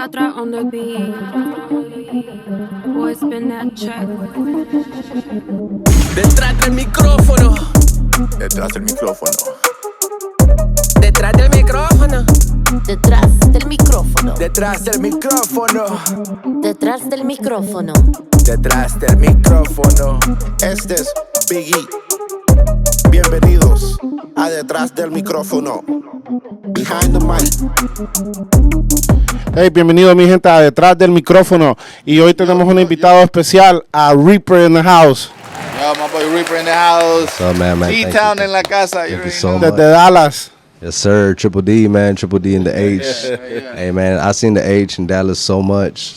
Detras on the beat. Boy, spin that track. Detrás del micrófono. Detrás del micrófono. Detrás del micrófono. Detrás del micrófono. Detrás del micrófono. Detrás del micrófono. Detrás del micrófono. Este es Biggie. Bienvenidos a Detrás del micrófono. Behind the mic. Hey, bienvenido mi gente a Detrás del Micrófono. Y hoy tenemos un invitado especial, a Reaper in the house. Yo, my boy Reaper in the house. So, man, D-Town en la casa. Thank you already so know. much. Desde Dallas. Yes, sir. Triple D, man. Triple D in the H. Yeah. Hey, man, I seen the H in Dallas so much.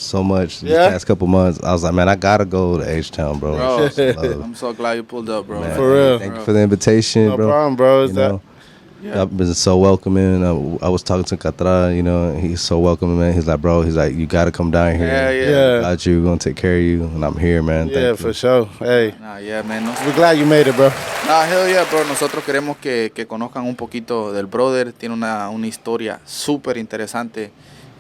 These Yeah? past couple months. I was like, man, I gotta go to H-Town, bro. Bro, Love. I'm so glad you pulled up, bro. Man, For real. Thank you for the invitation, No bro. problem, bro. You know, I've been so welcoming. I was talking to Katra, you know, he's so welcoming, man. He's like, bro, you gotta come down here. Yeah. Got you, gonna take care of you, and I'm here, man. Yeah, Thank for you. sure. Hey, Nah, yeah, man. we're glad you made it, bro. Nah, hell yeah, bro. Nosotros queremos que conozcan un poquito del brother. Tiene una historia súper interesante.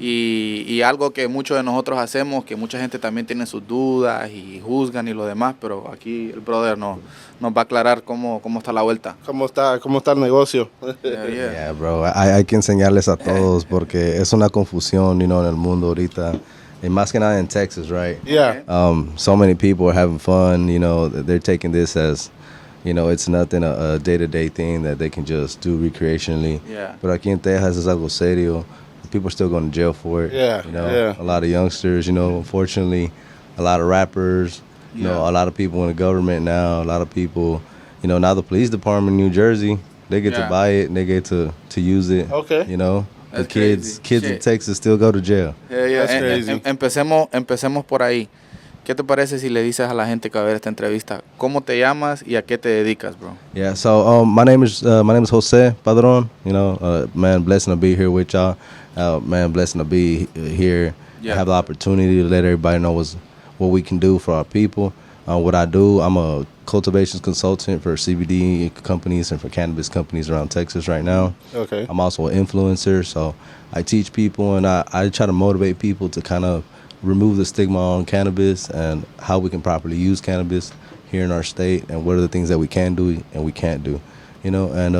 Y algo que muchos de nosotros hacemos, que mucha gente también tiene sus dudas y juzgan y lo demás, pero aquí el brother nos va a aclarar cómo está la vuelta. ¿Cómo está el negocio? Yeah, yeah. Yeah, bro. Hay que enseñarles a todos porque es una confusión, you know, en el mundo ahorita. Y más que nada en Texas, right? Yeah. So many people are having fun, you know, they're taking this as, you know, it's nothing, a day-to-day thing that they can just do recreationally. Yeah. Pero aquí en Texas es algo serio. People are still going to jail for it. Yeah, You know, yeah. a lot of youngsters, you know, unfortunately, a lot of rappers, you know, Yeah. a lot of people in the government now, a lot of people, you know, now the police department in New Jersey, they get Yeah. to buy it and they get to use it. Okay. You know, That's the kids crazy. in Shit. Texas still go to jail. Yeah, yeah. That's crazy. Empecemos por ahí. ¿Qué te parece si le dices a la gente que va a ver esta entrevista cómo te llamas y a qué te dedicas, bro? Yeah, so my name is Jose Padron. You know, man, blessing to be here with y'all. Man, blessing to be here. Yeah. Have the opportunity to let everybody know what we can do for our people. What I do, I'm a cultivations consultant for CBD companies and for cannabis companies around Texas right now. Okay. I'm also an influencer, so I teach people and I try to motivate people to kind of remove the stigma on cannabis and how we can properly use cannabis here in our state and what are the things that we can do and we can't do. You know, and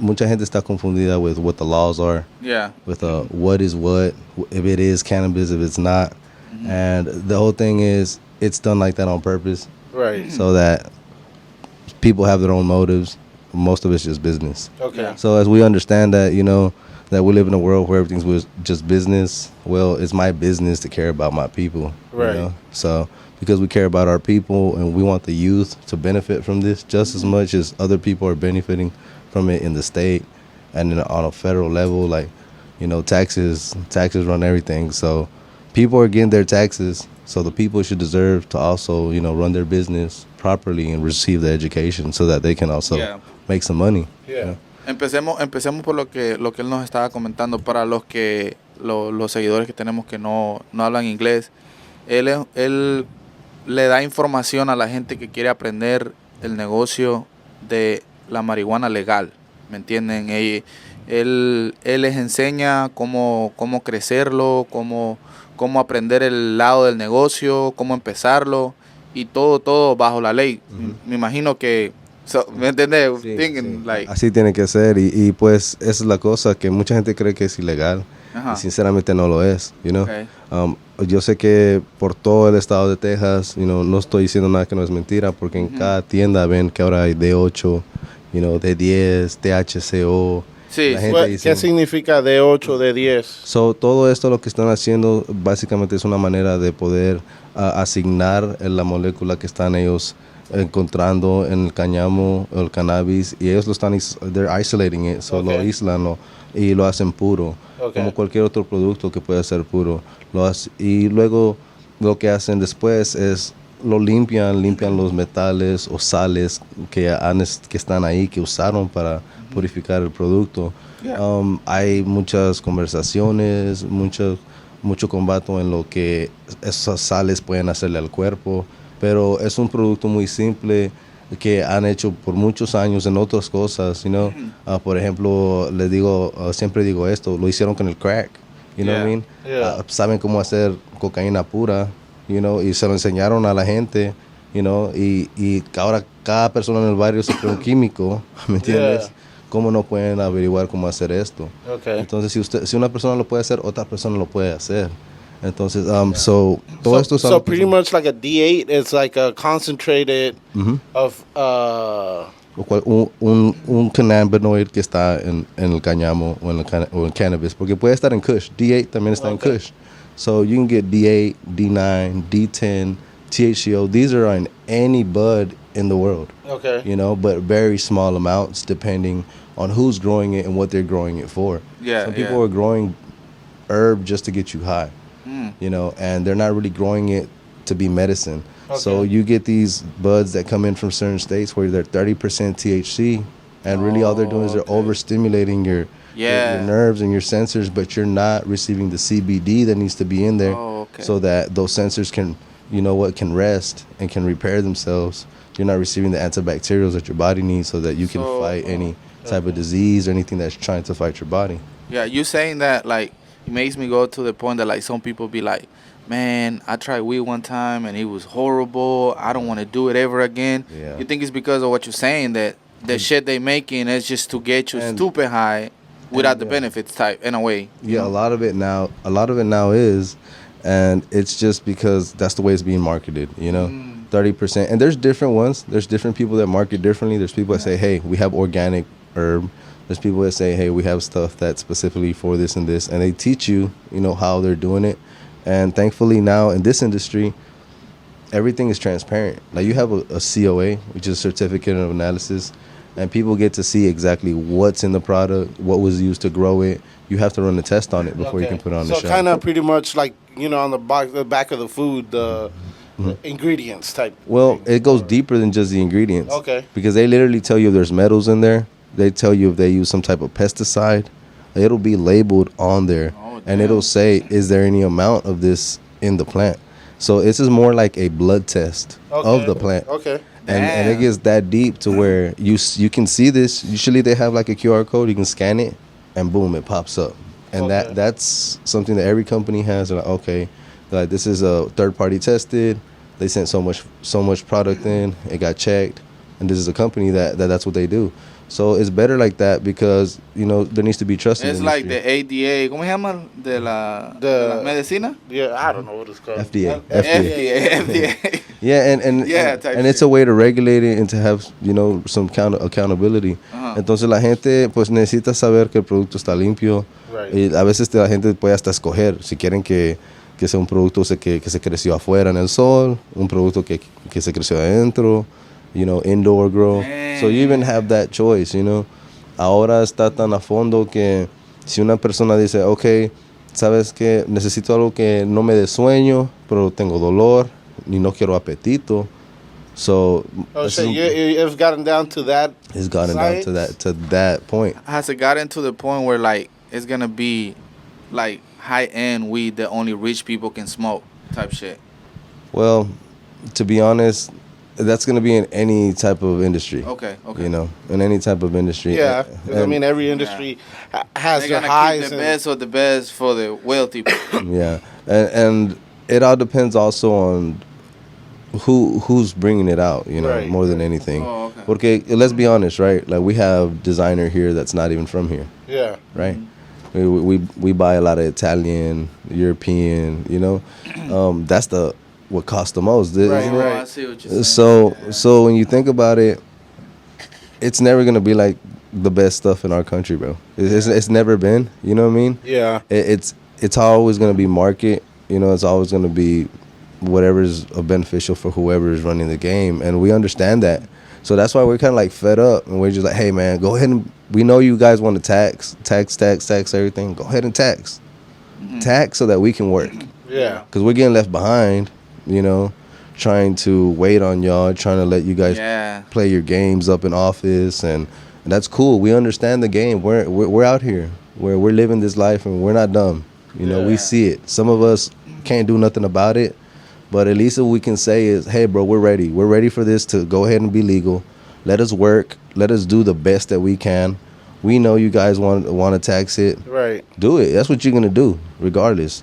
mucha gente está confundida with what the laws are, Yeah. with what is what, if it is cannabis, if it's not. And the whole thing is it's done like that on purpose Right. so that people have their own motives. Most of it's just business. Okay. Yeah. So as we understand that, you know, that we live in a world where everything's just business, well, it's my business to care about my people. Right. You know? So because we care about our people and we want the youth to benefit from this just as much as other people are benefiting from it in the state and on a federal level, like, you know, taxes run everything. So people are getting their taxes. So the people should deserve to also, you know, run their business properly and receive the education so that they can also Yeah. make some money. Yeah. Empecemos por lo que él nos estaba comentando. Para los seguidores que tenemos que no hablan inglés, él le da información a la gente que quiere aprender el negocio de la marihuana legal, ¿me entienden? Él les enseña cómo crecerlo, cómo aprender el lado del negocio, cómo empezarlo y todo bajo la ley. Me imagino que, ¿me entiendes? Sí, Thinking, sí. like, Así tiene que ser y pues esa es la cosa que mucha gente cree que es ilegal Ajá. y sinceramente no lo es, you know. Okay. Yo sé que por todo el estado de Texas, you know, no estoy diciendo nada que no es mentira porque en cada tienda ven que ahora hay D8, you know, D10, THCO. Sí, La gente What- dice- ¿Qué significa de 8, de 10? So, todo esto lo que están haciendo básicamente es una manera de poder asignar la molécula que están ellos encontrando en el cáñamo o el cannabis y ellos lo están they're isolating it, so lo Okay. aíslan y lo hacen puro, Okay. como cualquier otro producto que puede ser puro. Y luego lo que hacen después es lo limpian los metales o sales que están ahí, que usaron para purificar el producto. Yeah. Hay muchas conversaciones, mucho combate en lo que esas sales pueden hacerle al cuerpo, pero es un producto muy simple que han hecho por muchos años en otras cosas, you know. Por ejemplo, siempre digo esto, lo hicieron con el crack. You know what I mean? Yeah. Saben cómo hacer cocaína pura, you know, y se lo enseñaron a la gente, you know, y ahora cada persona en el barrio se cree un químico, ¿me entiendes? Yeah. ¿Cómo no pueden averiguar cómo hacer esto? Okay. Entonces, si una persona lo puede hacer, otra persona lo puede hacer. Entonces, so todo esto es So algo que pretty much like a D8 is like a concentrated of un cannabinoid que está en el cáñamo o en el cannabis, porque puede estar en Kush. D8 también está en Kush. So you can get D8, D9, D10, THCO. These are in any bud in the world. Okay. You know, but very small amounts depending on who's growing it and what they're growing it for. Yeah, Some people are growing herb just to get you high. You know, and they're not really growing it to be medicine. So you get these buds that come in from certain states where they're 30% THC, and really all they're doing is they're overstimulating your nerves and your sensors, but you're not receiving the CBD that needs to be in there so that those sensors can, you know what, can rest and can repair themselves. You're not receiving the antibacterials that your body needs so that you can fight any type of disease or anything that's trying to fight your body. Yeah, you saying that, like, it makes me go to the point that, like, some people be like, man, I tried weed one time and it was horrible. I don't want to do it ever again. Yeah. You think it's because of what you're saying, that the shit they making is just to get you stupid high without the benefits type, in a way. Yeah, a lot of it now is, and it's just because that's the way it's being marketed, you know, 30%. And there's different ones. There's different people that market differently. There's people that say, hey, we have organic herb. There's people that say, hey, we have stuff that's specifically for this and this. And they teach you, you know, how they're doing it. And thankfully now in this industry, everything is transparent. Like you have a COA, which is a certificate of analysis, and people get to see exactly what's in the product, what was used to grow it. You have to run a test on it before you can put it on the shelf. shelf. So kind of pretty much like, you know, on the back of the food, the ingredients type. Well, it goes deeper than just the ingredients. Okay. Because they literally tell you if there's metals in there. They tell you if they use some type of pesticide. It'll be labeled on there. And it'll say, is there any amount of this in the plant? So this is more like a blood test of the plant. Okay. And it gets that deep to where you can see this. Usually they have like a QR code. You can scan it, and boom, it pops up. And that's something that every company has. And like this is a third party tested. They sent so much product in. It got checked, and this is a company that's what they do. So it's better like that because, you know, there needs to be trust in the industry. It's like the ADA, ¿cómo se llama? De la medicina? Yeah, I don't know what it's called. FDA. FDA. Yeah, and it's a way to regulate it and to have, you know, some accountability. Entonces la gente pues necesita saber que el producto está limpio. Right. Y a veces la gente puede hasta escoger si quieren que sea un producto que se creció afuera en el sol, un producto que se creció adentro, you know, indoor grow. So you even have that choice, you know. Ahora está tan a fondo que si una persona dice, okay, sabes que necesito algo que no me dé sueño, pero tengo dolor y no quiero apetito. So it's gotten down to that. It's gotten down to that point. Has it gotten to the point where, like, it's gonna be like high-end weed that only rich people can smoke type shit? Well, to be honest, that's going to be in any type of industry. Okay. You know, in any type of industry. Yeah, I mean, every industry has their highs. Keep the best of the best for the wealthy people. Yeah, and it all depends also on who's bringing it out, you know, more than anything. Oh, okay. Porque let's be honest, right? Like we have designer here that's not even from here. Yeah. Right. We buy a lot of Italian, European, you know. That's what costs the most. Right. I see what you're saying. So when you think about it, it's never gonna be like the best stuff in our country, bro. It's never been. You know what I mean? Yeah. It's always gonna be market. You know, it's always gonna be whatever's beneficial for whoever is running the game, and we understand that. So that's why we're kind of like fed up, and we're just like, hey man, go ahead and we know you guys want to tax everything. Go ahead and tax so that we can work. Yeah. Because we're getting left behind. You know, trying to wait on y'all, trying to let you guys play your games up in office, and that's cool. We understand the game. We're out here, where we're living this life, and we're not dumb. You know, we see it. Some of us can't do nothing about it, but at least what we can say is, hey, bro, we're ready. We're ready for this to go ahead and be legal. Let us work. Let us do the best that we can. We know you guys want to tax it. Right. Do it. That's what you're gonna do, regardless.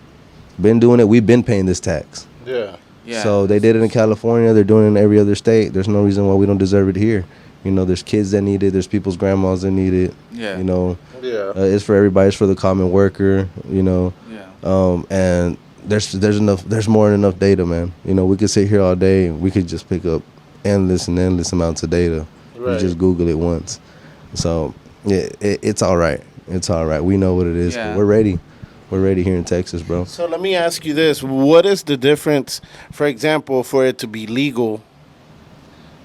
Been doing it. We've been paying this tax. Yeah. Yeah. So they did it in California. They're doing it in every other state. There's no reason why we don't deserve it here. You know, there's kids that need it. There's people's grandmas that need it. Yeah. You know, Yeah. it's for everybody. It's for the common worker. You know, Yeah. and there's enough. There's more than enough data, man. You know, we could sit here all day. We could just pick up endless amounts of data. Right. You just Google it once. So yeah, it's all right. It's all right. We know what it is. Yeah. But we're ready. We're ready here in Texas, bro. So let me ask you this. What is the difference, for example, for it to be legal,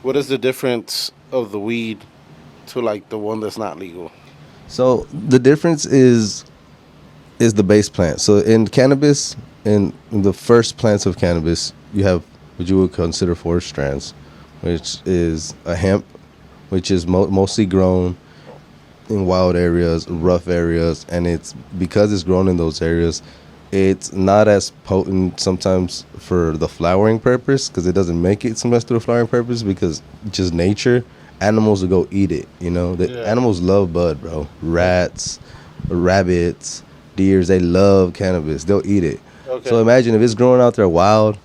what is the difference of the weed to like the one that's not legal? So the difference is the base plant. So in cannabis, in the first plants of cannabis, you have what you would consider 4 strands, which is a hemp, which is mostly grown in wild areas, rough areas, and it's because it's grown in those areas, it's not as potent sometimes for the flowering purpose, because it doesn't make it so much to the flowering purpose, because just nature, animals will go eat it. You know, the animals love bud, bro. Rats, rabbits, deers, they love cannabis. They'll eat it. Okay. So imagine if it's growing out there wild,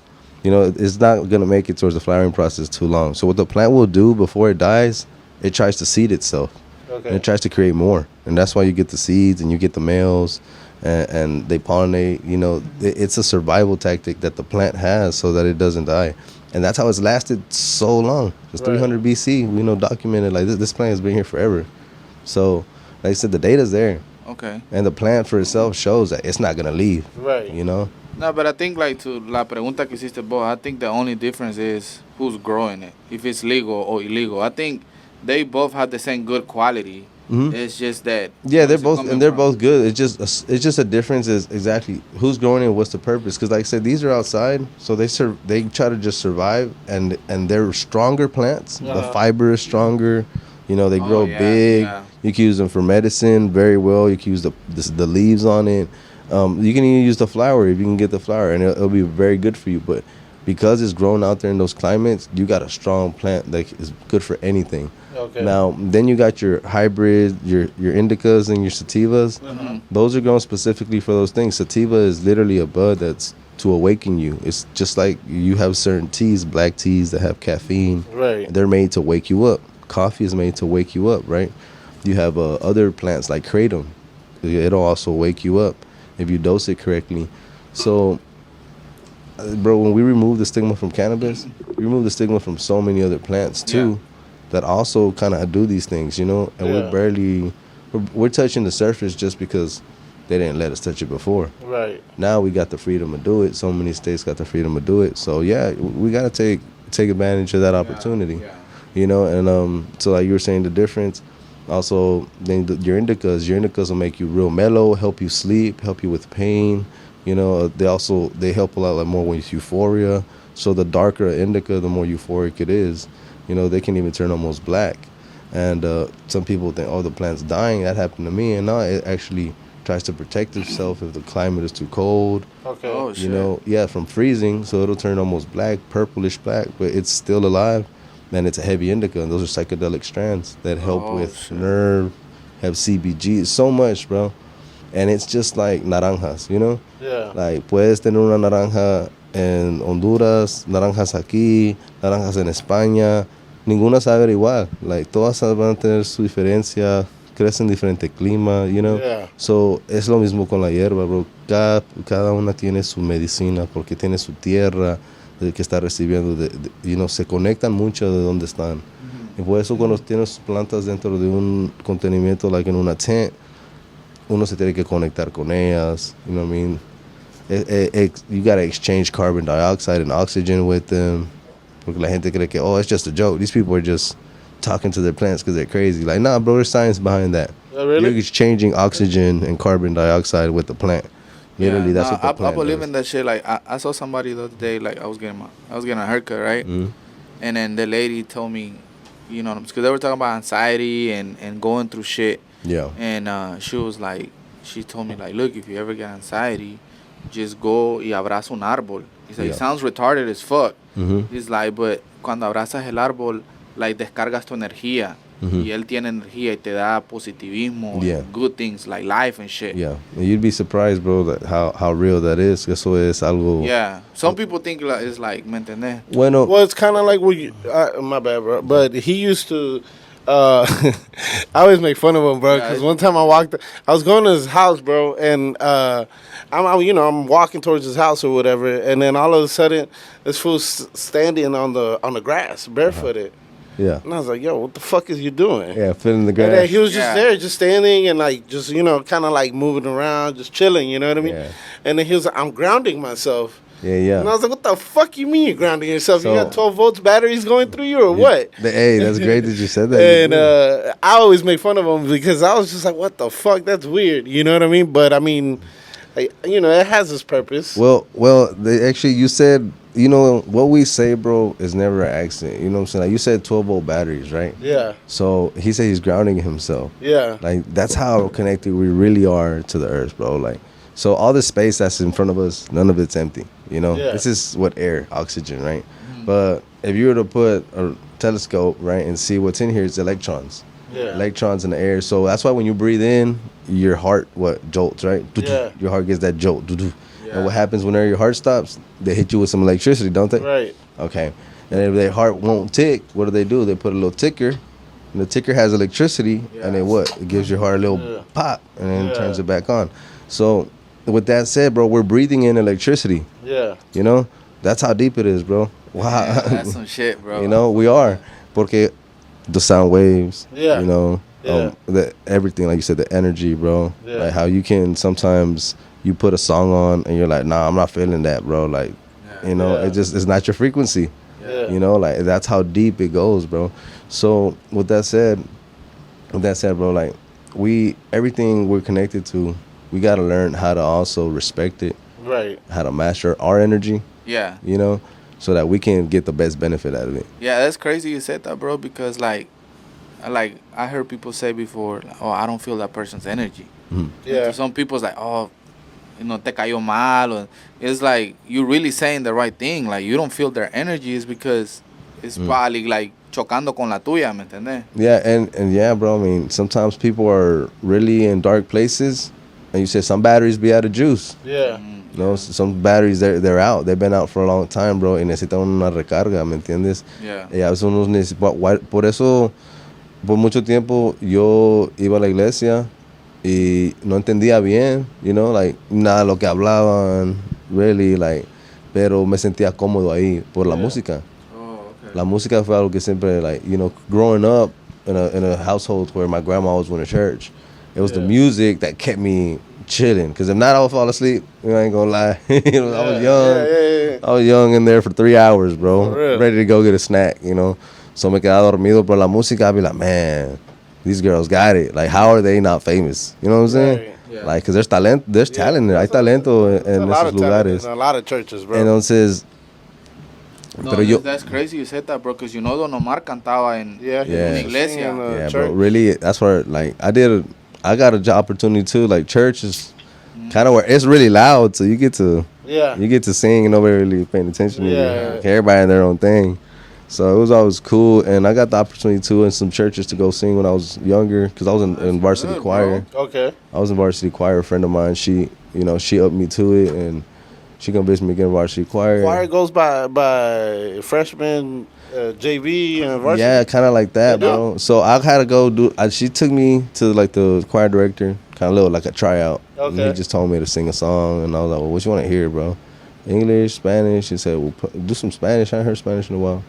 you know, it's not gonna make it towards the flowering process too long. So what the plant will do before it dies, it tries to seed itself. Okay. And it tries to create more, and that's why you get the seeds and you get the males, and they pollinate. You know, it's a survival tactic that the plant has so that it doesn't die, and that's how it's lasted so long. It's 300 BC. We know documented like this plant has been here forever. So, like I said, the data's there, Okay. and the plant for itself shows that it's not gonna leave. Right. You know. No, but I think like to la pregunta que hiciste vos, I think the only difference is who's growing it, if it's legal or illegal. I think they both have the same good quality. Mhm. It's just that Yeah, they're where's it both, coming and they're from? both good. It's just a difference is exactly who's growing it and what's the purpose. Because like I said, these are outside, so they try to just survive, and they're stronger plants. The fiber is stronger. You know, they grow yeah, big. yeah. You can use them for medicine very well. You can use the leaves on it. You can even use the flower if you can get the flower, and it'll be very good for you. But because it's grown out there in those climates, you got a strong plant that is good for anything. Okay. Now, then you got your hybrid, your indicas and your sativas. Those are grown specifically for those things. Sativa is literally a bud that's to awaken you. It's just like you have certain teas, black teas that have caffeine. Right. They're made to wake you up. Coffee is made to wake you up, right? You have other plants like kratom. It'll also wake you up if you dose it correctly. So, bro, when we remove the stigma from cannabis, we remove the stigma from so many other plants too, that also kind of do these things, you know. And we're touching the surface just because they didn't let us touch it before. Right. Now we got the freedom to do it. So many states got the freedom to do it. So yeah, we gotta take advantage of that opportunity, you know. And so like you were saying, the difference. Also, then your indicas will make you real mellow, help you sleep, help you with pain. You know, they help a lot like more with euphoria. So the darker an indica, the more euphoric it is. You know, they can even turn almost black. And some people think, oh, the plant's dying. That happened to me. And no, it actually tries to protect itself if the climate is too cold. Okay. Oh shit. You know, from freezing. So it'll turn almost black, purplish black, but it's still alive. And it's a heavy indica, and those are psychedelic strands that help with nerve, have CBG, so much, bro. And it's just like naranjas, you know? Yeah. Like, puedes tener una naranja en Honduras, naranjas aquí, naranjas en España, ninguna sabe igual. Like, todas van a tener su diferencia, crecen en diferente clima, you know? Yeah. So, es lo mismo con la hierba, bro. Cada una tiene su medicina porque tiene su tierra que está recibiendo, se conectan mucho de donde están. Y por eso cuando tienes plantas dentro de un contenimiento, like en una tent, uno se tiene que conectar con ellas, you know what I mean? You gotta exchange carbon dioxide and oxygen with them. Porque la gente cree que, oh, it's just a joke. These people are just talking to their plants because they're crazy. Like, nah, bro, there's science behind that. Oh, really? You're exchanging oxygen and carbon dioxide with the plant. Literally, that's what the I plant believe does. in that shit. Like I saw somebody the other day. Like I was getting a haircut, right? Mhm. And then the lady told me, you know, because they were talking about anxiety and going through shit. Yeah. And she told me like, look, if you ever get anxiety, just go y abraza un árbol. He's like, Yeah. it sounds retarded as fuck. Mhm. He's like, but cuando abrazas el árbol, like descargas tu energía. y él tiene energía y te da positivismo, Yeah. and good things like life and shit. Yeah, and you'd be surprised, bro, that how real that is. Eso es algo. Yeah. Some people think like, it's like, ¿me entendés? Bueno, Well, it's kind of like my bad, bro. But he used to. I always make fun of him, bro. Because one time I was going to his house, bro, and I'm walking towards his house or whatever, and then all of a sudden, this fool's standing on the grass, barefooted. yeah, And I was like, yo, what the fuck is you doing? yeah, filling the And grass. then he was just Yeah. there, just standing and like, just, kind of like moving around, just chilling, you know what I mean? Yeah. And then he was like, I'm grounding myself. Yeah. And I was like, what the fuck you mean you're grounding yourself? So- You got 12 volts batteries going through you or what? Hey, that's great that you said that. And I always make fun of him because I was just like, what the fuck? That's weird. You know what I mean? But I mean, it has its purpose. Well, they actually, you said, what we say, bro, is never an accident. You know what I'm saying? Like you said 12-volt batteries, right? Yeah. So he said he's grounding himself. Yeah. Like that's how connected we really are to the earth, bro. Like, so all the space that's in front of us, none of it's empty. Yeah. This is what air, oxygen, right? But if you were to put a telescope, right, and see what's in here, it's electrons. Yeah. Electrons in the air. So that's why when you breathe in, your heart jolts, right? Yeah. Your heart gets that jolt. And what happens whenever your heart stops? They hit you with some electricity, don't they? Right. Okay. And if their heart won't tick, what do? They put a little ticker, and the ticker has electricity, and it gives your heart a little pop, and then turns it back on. So with that said, bro, we're breathing in electricity. Yeah. That's how deep it is, bro. Wow. Yeah, that's some shit, bro. We are. Porque the sound waves, Yeah. the everything, like you said, the energy, bro. Yeah. Like how you can sometimes you put a song on and you're like, nah, I'm not feeling that, bro. Like, Yeah. it's not your frequency. Yeah. Like that's how deep it goes, bro. So with that said, bro, like everything we're connected to, we gotta learn how to also respect it, Right. how to master our energy, Yeah. so that we can get the best benefit out of it. Yeah, that's crazy you said that, bro, because like I heard people say before, like, oh, I don't feel that person's energy. Yeah. To some people's like, oh, te cayó mal. Or, it's like you're really saying the right thing. Like you don't feel their energy is because it's probably like chocando con la tuya, ¿me entendés? Yeah, and yeah, bro. I mean, sometimes people are really in dark places, and you said some batteries be out of juice. Yeah. Some batteries they're out. They've been out for a long time, bro, y necesitan una recarga, ¿me entiendes? Yeah. Y a veces uno por eso, por mucho tiempo yo iba a la iglesia y no entendía bien, like nada de lo que hablaban, really, like, pero me sentía cómodo ahí por la música. Oh, okay. La música fue algo que siempre, like, growing up in a household where my grandma always went to church, it was the music that kept me chilling. Because if not, I would fall asleep. I ain't gonna lie. I was young. Yeah. I was young in there for 3 hours, bro. For real. Ready to go get a snack, So me quedaba dormido por la música. I'd be like, man, these girls got it. Like, how are they not famous? You know what I'm saying? Right. Yeah. Like, because there's talent there. Hay talento en A lot esos of talent lugares. in a lot of churches, bro. Entonces, No, pero yo... that's crazy you said that, bro, because Don Omar cantaba en Yeah. Yeah. en la iglesia. In the Yeah, church. bro. Really, that's where, like, I got a job opportunity too. Like, church is kind of where it's really loud, so you get to sing and nobody really paying attention to you. Yeah. Like, everybody in their own thing. So it was always cool, and I got the opportunity too in some churches to go sing when I was younger, because I was in varsity good, choir. Okay. I was in varsity choir. A friend of mine, she upped me to it, and she convinced me to get in varsity choir. Choir goes by freshman, JV, and varsity. Yeah, kind of like that, They do? bro. So I had to go she took me to like the choir director, kind of little like a tryout. And Okay. he just told me to sing a song, and I was like, well, what you want to hear, bro? English, Spanish? He said, well, do some Spanish. I ain't heard Spanish in a while.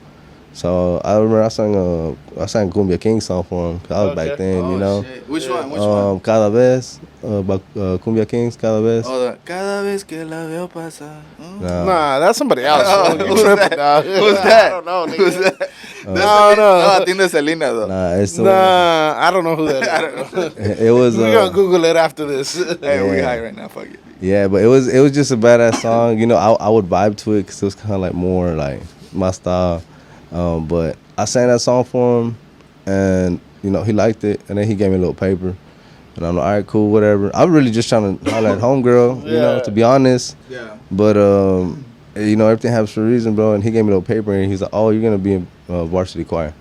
So I remember I sang Cumbia King song for him. 'Cause I was back then, Oh, shit. Which one? Cada vez, Cumbia Kings, cada vez. Oh, cada vez que la veo pasar. No. Nah, that's somebody else. Oh, You who's tripping, that? dog. Who's I that? don't know, nigga. Who's that? No. I think that's Selena, though. Nah, it's the Nah, I don't know who that is. I don't know. it was We're gonna Google it after this. Hey, we Yeah. high right now. Fuck it. yeah, but it was just a badass song. I would vibe to it because it was kind of like more like my style. But I sang that song for him, and he liked it, and then he gave me a little paper, and I'm like, all right, cool, whatever. I was really just trying to holler at homegirl, Yeah. to be honest. Yeah. But everything happens for a reason, bro. And he gave me a little paper, and he's like, oh, you're gonna be in varsity choir.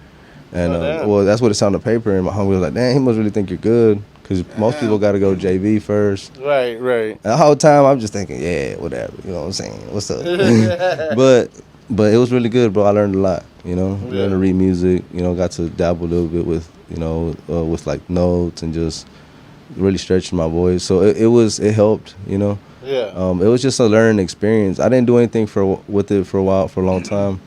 And damn. well, that's what it said on the paper. And my homie was like, "Damn, he must really think you're good." Because most people got to go JV first. Right. And the whole time I'm just thinking, yeah, whatever. You know what I'm saying? What's up? but it was really good, bro. I learned a lot. Learned to read music. Got to dabble a little bit with with like notes and just really stretching my voice. So it helped. Yeah. It was just a learning experience. I didn't do anything with it for a long time.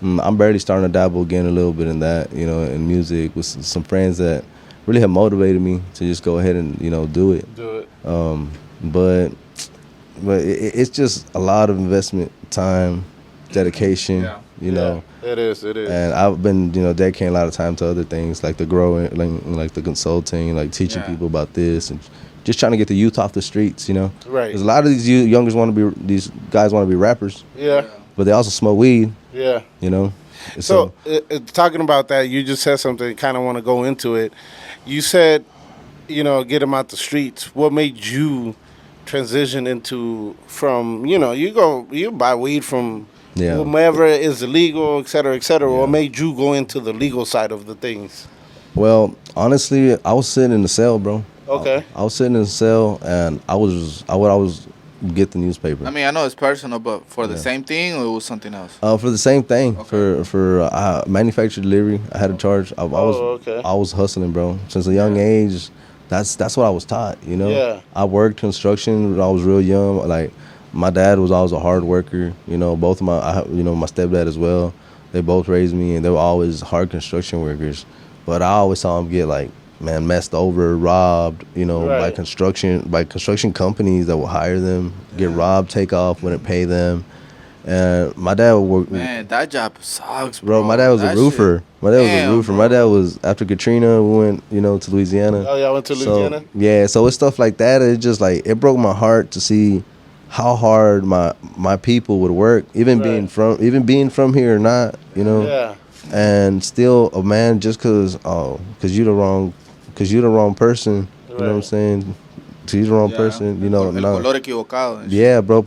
I'm barely starting to dabble again a little bit in that, in music with some friends that really have motivated me to just go ahead and do it. But it's just a lot of investment, time, dedication. It is. And I've been dedicating a lot of time to other things like the growing, like the consulting, like teaching people about this and just trying to get the youth off the streets. Right. Because a lot of these youngers these guys want to be rappers. Yeah. But they also smoke weed. Yeah. So talking about that, you just said something. Kind of want to go into it. You said, get them out the streets. What made you transition from you buy weed from whomever is illegal, et cetera, et cetera. What made you go into the legal side of the things? Well, honestly, I was sitting in the cell, bro. Okay. I was sitting in the cell, and I was get the newspaper. I mean, I know it's personal, but for the same thing, or it was something else? For the same thing, for manufactured delivery, I had a charge. I was hustling, bro, since a young age. That's what I was taught, Yeah. I worked construction when I was real young. Like my dad was always a hard worker. Both of my stepdad as well. They both raised me, and they were always hard construction workers. But I always saw them get messed over, robbed, by construction companies that would hire them, get robbed, take off, wouldn't pay them. And my dad would work. Man, that job sucks, bro. My dad was a roofer. My dad was after Katrina, we went, to Louisiana. Oh, yeah, I went to Louisiana? So it's stuff like that. It just it broke my heart to see how hard my people would work, even being from here or not, Yeah. And still a man just cause you're the wrong person, you know what I'm saying? So you're the wrong person, El color equivocado. Yeah, bro,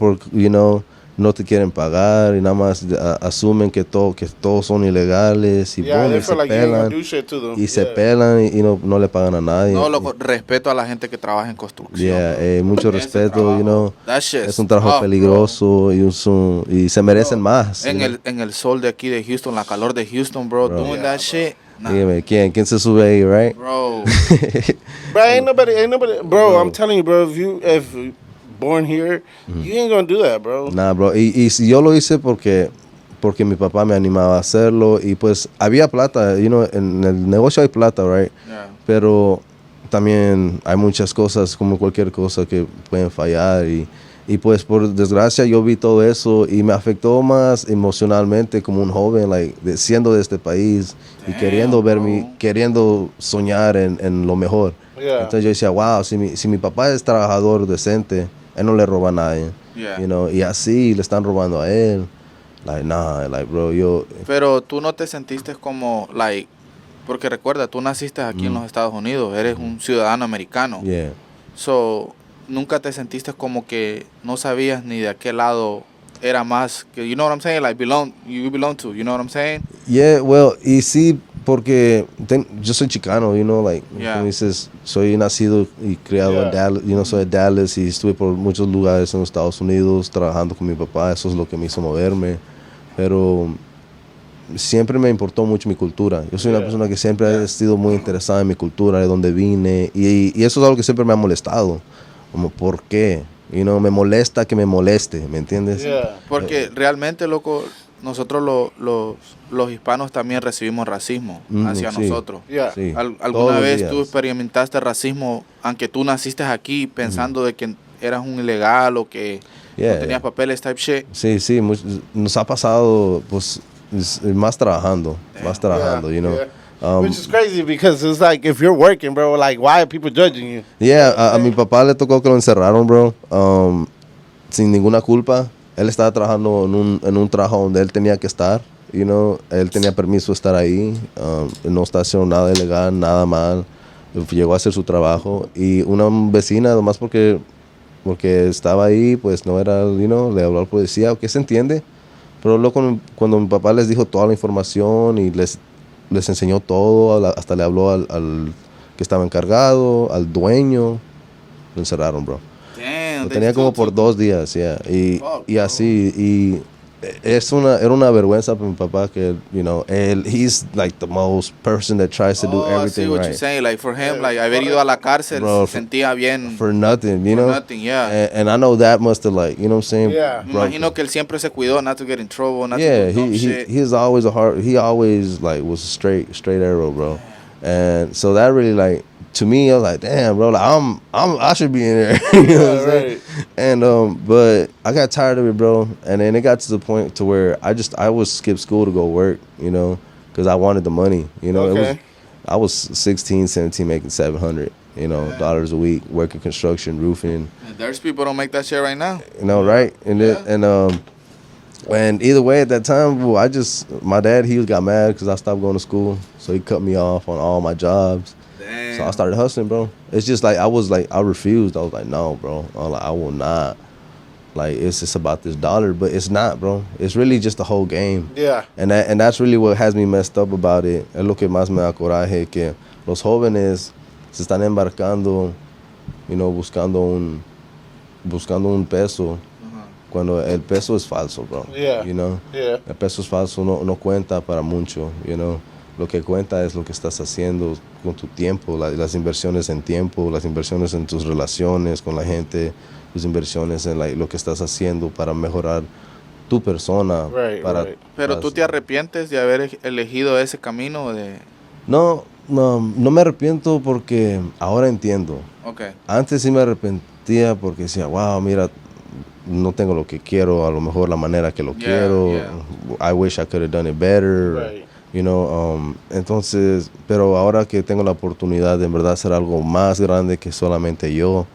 no te quieren pagar y nada más asumen que todos son ilegales y they se feel like you ain't gonna pelan do shit to them. y se pelan y no le pagan a nadie. No, loco, respeto a la gente que trabaja en construcción. Mucho respeto, That shit es un trabajo peligroso y se merecen más. En el sol de aquí de Houston, la calor de Houston, bro. Doing that shit. Nah. Dígame, ¿quién se sube ahí, right? Bro. Bro, ain't nobody, bro, I'm telling you, bro, if born here, you ain't gonna do that, bro. Nah, bro. Y si yo lo hice porque mi papá me animaba a hacerlo y pues había plata, en el negocio hay plata, right? Yeah. Pero también hay muchas cosas, como cualquier cosa, que pueden fallar y pues por desgracia yo vi todo eso y me afectó más emocionalmente como un joven, siendo de este país y queriendo soñar en lo mejor. Yeah. Entonces yo decía, wow, si mi papá es trabajador decente, él no le roba a nadie, y así le están robando a él. Bro, Pero tú no te sentiste como, porque recuerda, tú naciste aquí en los Estados Unidos, eres un ciudadano americano. Yeah. So, nunca te sentiste como que no sabías ni de qué lado era más, que, you know what I'm saying, you belong to, you know what I'm saying? Yeah, well, y sí, porque yo soy chicano, como dices, soy nacido y criado en Dallas, soy de Dallas y estuve por muchos lugares en los Estados Unidos trabajando con mi papá, eso es lo que me hizo moverme, pero siempre me importó mucho mi cultura. Yo soy una persona que siempre ha sido muy interesada en mi cultura, de dónde vine, y eso es algo que siempre me ha molestado, como, ¿por qué? Me molesta que me moleste, ¿me entiendes? Yeah. Porque realmente, loco, nosotros los hispanos también recibimos racismo hacia nosotros. Yeah. Sí, ¿Alguna vez tú experimentaste racismo, aunque tú naciste aquí pensando de que eras un ilegal o que no tenías papeles, type shit? Sí, nos ha pasado, pues, más trabajando, Which is crazy because it's if you're working, bro, why are people judging you? Yeah, a mi papá le tocó que lo encerraron, bro, sin ninguna culpa. Él estaba trabajando en un trabajo donde él tenía que estar, él tenía permiso de estar ahí, no está haciendo nada ilegal, nada mal, llegó a hacer su trabajo y una vecina, nomás porque estaba ahí, pues no era, le habló al policía, que se entiende, pero luego cuando mi papá les dijo toda la información y les les enseñó todo, hasta le habló al que estaba encargado, al dueño. Lo encerraron, bro. Damn, Lo they tenía como still por 2 días, yeah. Fuck, Y bro. así, y era una vergüenza para mi papá que, he's like the most person that tries to do I see everything what you're right. saying. Like for him, like haber ido a la cárcel Bro, se sentía bien For nothing, for nothing, yeah. And I know that must have, like, you know what I'm saying? Yeah. Me imagino que él siempre se cuidó not to get in trouble, not to Yeah, do dumb shit. he's always he always like was a straight arrow, bro. And so that really, like, to me, I was like, damn, bro, like, I should be in there. You know what I'm saying? Right. And but I got tired of it, bro. And then it got to the point to where I would skip school to go work, because I wanted the money. Okay. I was 16, 17, making $700, dollars a week, working construction, roofing. There's people don't make that shit right now. Right? And either way, at that time, well, my dad, he got mad because I stopped going to school, so he cut me off on all my jobs. Damn. So I started hustling, bro. It's just like I refused. I was like, no, bro. I will not. Like, it's just about this dollar, but it's not, bro. It's really just the whole game. Yeah. And that's really what has me messed up about it. Es lo que más me da coraje, que los jóvenes se están embarcando, buscando un peso, cuando el peso es falso, bro. Yeah. Yeah. El peso es falso, no cuenta para mucho, Lo que cuenta es lo que estás haciendo con tu tiempo, las inversiones en tiempo, las inversiones en tus relaciones con la gente, tus inversiones en lo que estás haciendo para mejorar tu persona. Right, right. Pero tú te arrepientes de haber elegido ese camino de... No me arrepiento porque ahora entiendo. Okay. Antes sí me arrepentía porque decía, wow, mira, no tengo lo que quiero, a lo mejor la manera que lo quiero. Yeah. I wish I could have done it better. Right. Entonces, pero ahora que tengo la oportunidad de en verdad hacer algo más grande que solamente yo,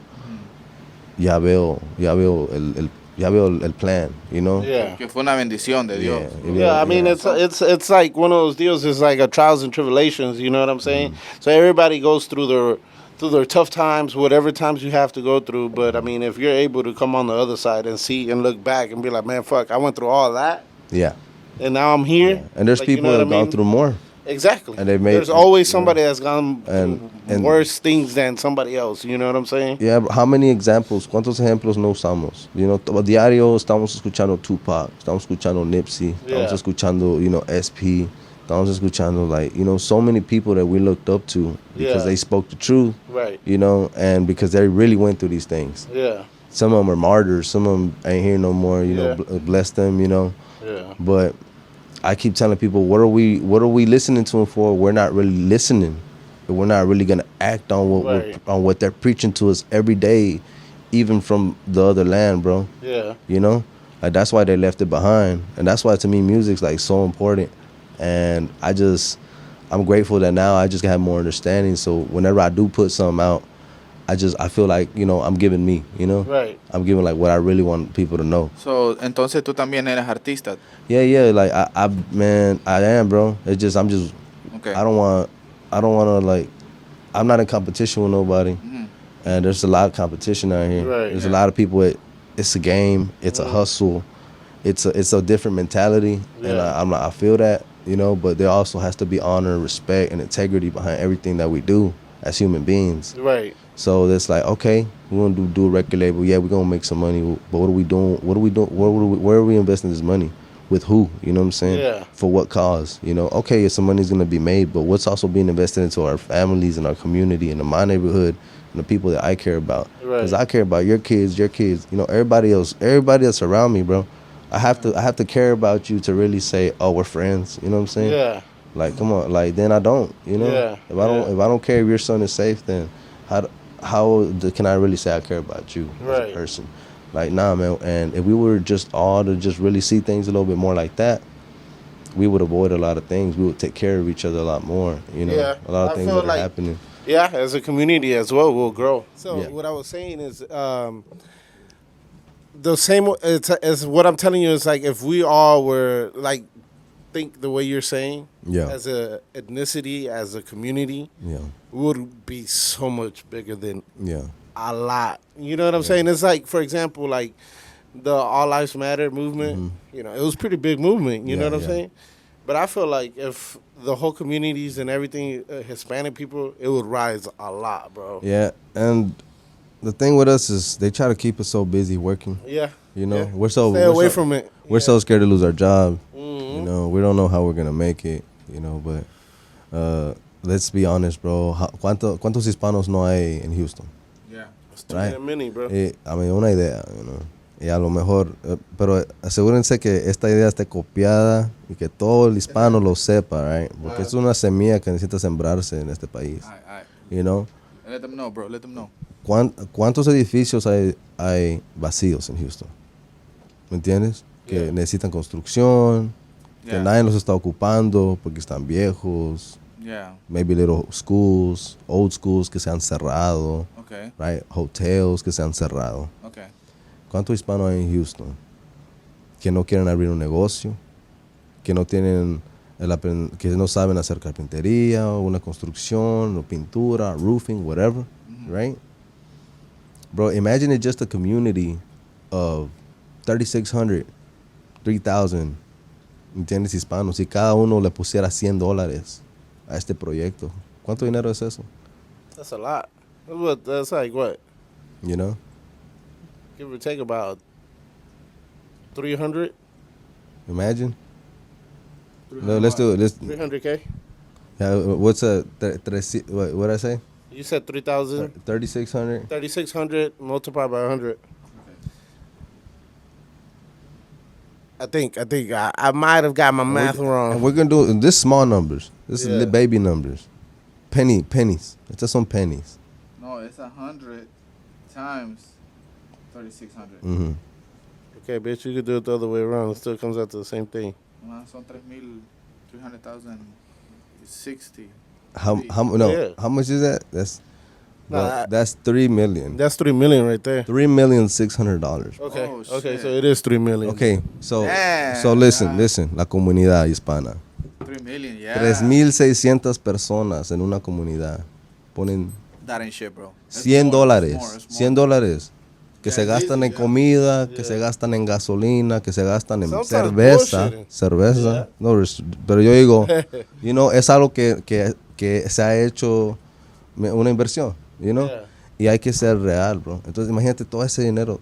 ya veo el plan, Yeah. Que fue una bendición de Dios. Yeah, I mean, it's like one of those deals. It's like a trials and tribulations. You know what I'm saying? So everybody goes through their tough times, whatever times you have to go through. But I mean, if you're able to come on the other side and see and look back and be like, man, fuck, I went through all that, Yeah. and now I'm here. Yeah. And there's Like, people you know that have what I gone mean? through more. Exactly. And they've made- There's always somebody that's gone And- through worse things than somebody else. You know what I'm saying? Yeah, but how many examples? ¿Cuántos ejemplos no usamos? A diario estamos escuchando Tupac, estamos escuchando Nipsey, estamos Yeah. escuchando, SP, estamos escuchando, so many people that we looked up to because Yeah. they spoke the truth, Right. and because they really went through these things. Yeah. Some of them are martyrs, some of them ain't here no more, Yeah. Bless them, Yeah. But I keep telling people, what are we listening to them for? We're not really listening. We're not really gonna act on Right. on what they're preaching to us every day, even from the other land, bro. Yeah. Like, that's why they left it behind, and that's why to me music's like so important. And I'm grateful that now I just have more understanding. So whenever I do put something out, I feel like I'm giving me, Right. I'm giving like what I really want people to know. So, entonces tú también eres artista. Yeah, like I am, bro. I'm just Okay. I don't want to, like, I'm not in competition with nobody. And there's a lot of competition out here. Right. There's a lot of people. It's a game. It's a hustle. It's a different mentality, and Yeah. I feel that, But there also has to be honor, respect, and integrity behind everything that we do as human beings. Right. So it's like, okay, we're gonna do a record label. Yeah, we're gonna make some money. But what are we doing? Where are we investing this money? With who? You know what I'm saying? Yeah. For what cause? Okay, some money's gonna be made, but what's also being invested into our families and our community and in my neighborhood and the people that I care about. Because Right. I care about your kids, everybody else around me, bro. I have to care about you to really say, oh, we're friends. You know what I'm saying? Yeah. Like, come on, like, then I don't. Yeah. If I don't care if your son is safe, then how can I really say I care about you as Right. a person? Like, nah, man. And if we were just all to just really see things a little bit more like that, we would avoid a lot of things. We would take care of each other a lot more. Yeah, a lot of I things feel that are like- happening. Yeah, as a community as well, we'll grow. So Yeah. what I was saying is, the same. It's what I'm telling you is like if we all were like think the way you're saying, Yeah. as a ethnicity, as a community, Yeah, we would be so much bigger than yeah, a lot. You know what I'm saying? It's like, for example, like the All Lives Matter movement. It was a pretty big movement. You know Yeah, what I'm yeah. saying? But I feel like if the whole communities and everything, Hispanic people, it would rise a lot, bro. Yeah, and the thing with us is they try to keep us so busy working. Yeah. You know, Yeah. we're so Stay away from it. We're so scared to lose our job. Mm-hmm. You know, we don't know how we're gonna make it. You know, but let's be honest, bro. ¿Cuántos hispanos no hay en Houston? Yeah. It's too many, bro. I mean, una idea, you know. Y a lo mejor, pero asegúrense que esta idea esté copiada y que todo el hispano lo sepa, right? Porque es una semilla que necesita sembrarse en este país. You know? Let them know, bro. Let them know. ¿Cuántos edificios hay vacíos en Houston? ¿Me entiendes? Que necesitan construcción, que nadie los está ocupando porque están viejos. Yeah. Maybe little schools, old schools que se han cerrado. Okay. Right? Hotels que se han cerrado. Okay. ¿Cuántos hispanos hay en Houston que no quieren abrir un negocio, que no tienen que no saben hacer carpintería o una construcción o pintura, roofing, whatever, right? Bro, imagine it just a community of 3,600, 3,000, ¿entiendes? Hispanos, y cada uno le pusiera $100 a este proyecto. ¿Cuánto dinero es eso? That's a lot. That's like what? You know? Give or take about 300. Imagine. No, let's do it. 300K. Yeah, what's what did I say? You said 3,000. 3,600. 3,600 multiplied by 100. I think I might have got my math wrong. And we're gonna do this small numbers. This is baby numbers. Pennies. Estas son pennies. No, it's 100 times 3,600. Mm-hmm. Okay, bitch, you could do it the other way around. It still comes out to the same thing. Son 3,300,060. How much is that? That's $3 million. That's $3 million right there. $3,600,000. Okay. Oh, okay, shit. so it is $3 million. Okay, so Damn, listen, la comunidad hispana. 3 million, yeah. 3,600 personas en una comunidad ponen That ain't shit, bro. It's $100. more, it's more. $100 que se gastan en comida, que se gastan en gasolina, que se gastan en Sometimes cerveza. No, pero yo digo, you know, es algo que se ha hecho una inversión, you know, y hay que ser real, bro. Entonces imagínate todo ese dinero,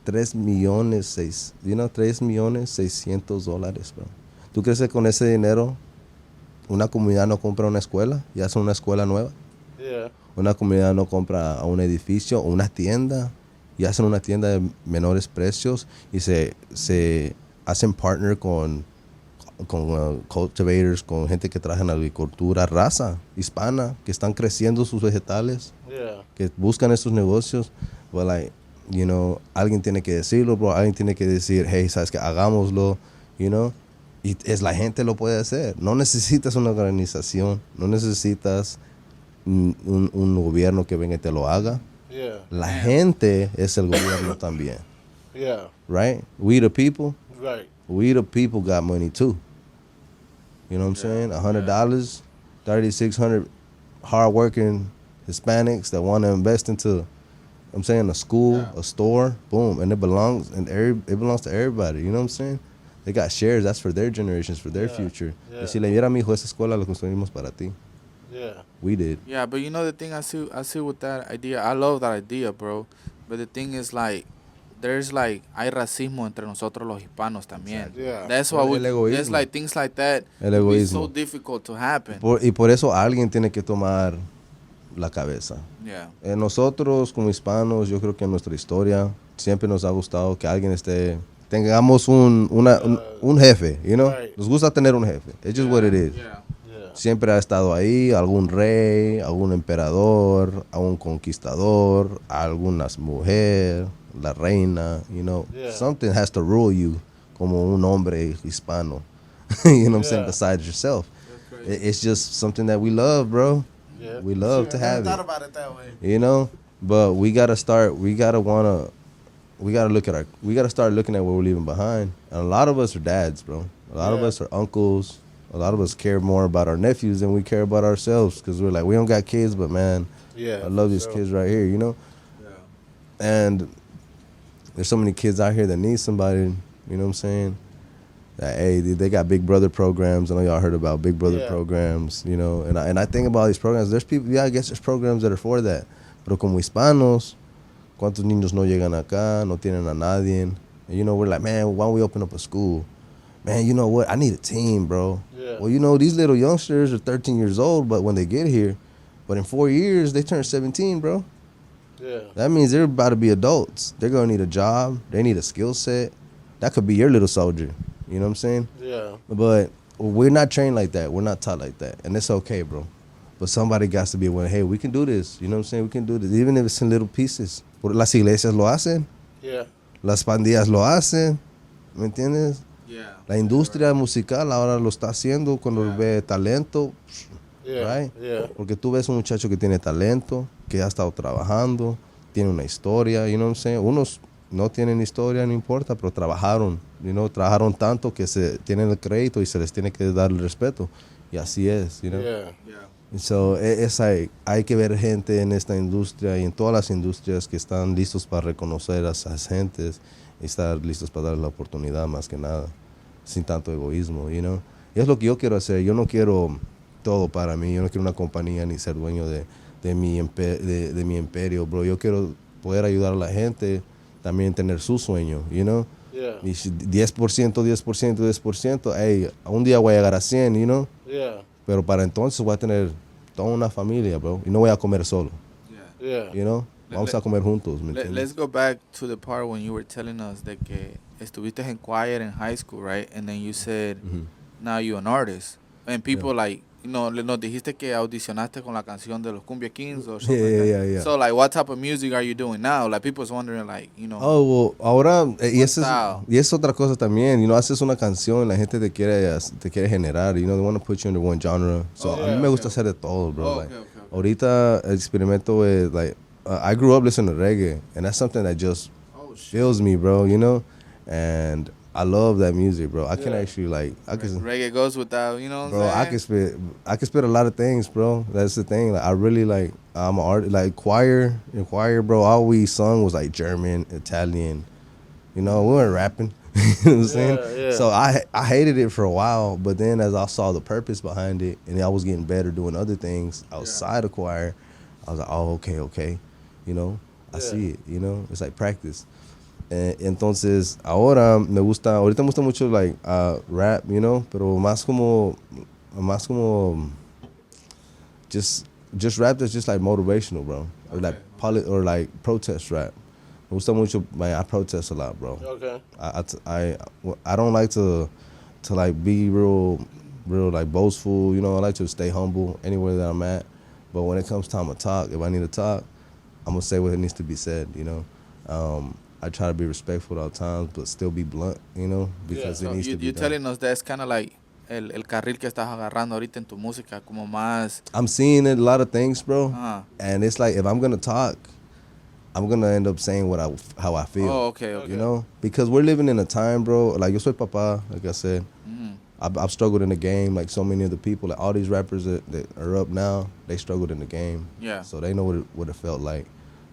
$3,600,000, bro. ¿Tú crees que con ese dinero una comunidad no compra una escuela y hace una escuela nueva? Yeah. Una comunidad no compra un edificio o una tienda y hacen una tienda de menores precios y se hacen partner con cultivators, con gente que trabaja en agricultura, raza hispana, que están creciendo sus vegetales, que buscan estos negocios. But like, you know, alguien tiene que decirlo, bro. Alguien tiene que decir, hey, sabes que hagámoslo, you know. Y la gente lo puede hacer. No necesitas una organización, no necesitas un gobierno que venga y te lo haga. Yeah. La gente es el gobierno también. Yeah. Right? We the people. Right. We the people got money too. You know what I'm saying? $100, 3,600 hardworking Hispanics that want to invest into, I'm saying, a school, a store, boom, and it belongs to everybody. You know what I'm saying? They got shares. That's for their generations, for their future. Yeah. Y si le diera a mi hijo esa escuela, lo construimos para ti. Yeah. We did. Yeah, but you know the thing I see with that idea, I love that idea, bro. But the thing is, like, there's like hay racismo entre nosotros los hispanos también. Yeah. That's why there's like things like that. El It's so egoísmo. difficult to happen. Y por eso alguien tiene que tomar la cabeza. Yeah. Nosotros como hispanos, yo creo que en nuestra historia siempre nos ha gustado que alguien tengamos un jefe, you know? Right. Nos gusta tener un jefe. It's just what it is. Yeah. Siempre ha estado ahí algún rey, algún emperador, algún conquistador, alguna mujer, la reina, you know. Yeah. Something has to rule you como un hombre hispano. You know what I'm saying? Besides yourself. It's just something that we love, bro. Yeah. We love to have thought it. about it that way. You know? But we gotta start looking at we gotta start looking at what we're leaving behind. And a lot of us are dads, bro. A lot of us are uncles. A lot of us care more about our nephews than we care about ourselves because we're like, we don't got kids, but man, I love these kids right here, you know? Yeah. And there's so many kids out here that need somebody, you know what I'm saying? that, hey, they got Big Brother programs. I know y'all heard about Big Brother programs, you know. And I think about these programs. There's people, yeah, I guess there's programs that are for that. Pero como hispanos, ¿cuántos niños no llegan acá? No tienen a nadie. And, you know, we're like, man, why don't we open up a school? Man, you know what? I need a team, bro. Yeah. Well, you know, these little youngsters are 13 years old, but when they get here, but in 4 years, they turn 17, bro. Yeah. That means they're about to be adults. They're going to need a job. They need a skill set. That could be your little soldier. You know what I'm saying? Yeah. But we're not trained like that. We're not taught like that. And it's okay, bro. But somebody got to be aware, hey, we can do this. You know what I'm saying? We can do this. Even if it's in little pieces. Las iglesias lo hacen. Yeah. Las pandillas lo hacen. ¿Me entiendes? Yeah. La industria musical ahora lo está haciendo cuando ve talento. Yeah. Right? Yeah. Porque tú ves un muchacho que tiene talento, que ha estado trabajando, tiene una historia, you know what I'm saying? Unos no tienen historia, no importa, pero trabajaron, you know, trabajaron tanto que se tienen el crédito y se les tiene que dar el respeto. Y así es, you know? Yeah. And so, es like, hay que ver gente en esta industria y en todas las industrias que están listos para reconocer a esas gentes y estar listos para darle la oportunidad más que nada, sin tanto egoísmo, you know? Y es lo que yo quiero hacer. Yo no quiero todo para mí. Yo no quiero una compañía ni ser dueño de mi imperio, bro. Yo quiero poder ayudar a la gente también tener su sueño, you know? Yeah. Y 10%, 10%, 10%, hey, un día voy a llegar a 100, you know? Yeah. Pero para entonces voy a tener toda una familia, bro. Y no voy a comer solo, Yeah. you know? Vamos a comer juntos, ¿me entiendes? Let's go back to the part when you were telling us de que estuviste en choir in high school, right? And then you said, now you're an artist. And people like, you know, nos dijiste que audicionaste con la canción de los Cumbia Kings or something like that. Yeah. So, like, what type of music are you doing now? Like, people's wondering, like, you know. Oh, well, ahora, y What style? es otra cosa también, you know, haces una canción, la gente te quiere generar, you know, they want to put you into one genre. So, a mí me gusta hacer de todo, bro. Like, ahorita experimento with, like, I grew up listening to reggae, and that's something that just fills me, bro, you know, and I love that music, bro. I can actually, like, Reggae goes without, you know what bro, I'm saying? I can spit a lot of things, bro. That's the thing. Like, I really like. I'm an artist. Like choir, bro. All we sung was like German, Italian. You know, we weren't rapping. You know what I'm saying? Yeah. So I hated it for a while, but then as I saw the purpose behind it, and I was getting better doing other things outside of choir, I was like, oh, okay. You know, I see it. You know, it's like practice. Entonces, ahorita me gusta mucho like rap, you know, pero más como just rap that's just like motivational, bro, or like or like protest rap. Me gusta mucho, man. I protest a lot, bro. Okay. I don't like to like be real like boastful, you know. I like to stay humble anywhere that I'm at. But when it comes time to talk, if I need to talk, I'm gonna say what needs to be said, you know. I try to be respectful at all times, but still be blunt, you know, because it needs to be You're done. telling us that's kind of like el carril que estás agarrando ahorita en tu música, como más. I'm seeing a lot of things, bro, Uh-huh. and it's like if I'm gonna talk, I'm gonna end up saying how I feel. Oh, okay. You know, because we're living in a time, bro. Like yo soy papá, like I said. I've struggled in the game, like so many of the people. Like all these rappers that are up now, they struggled in the game. Yeah. So they know what it felt like.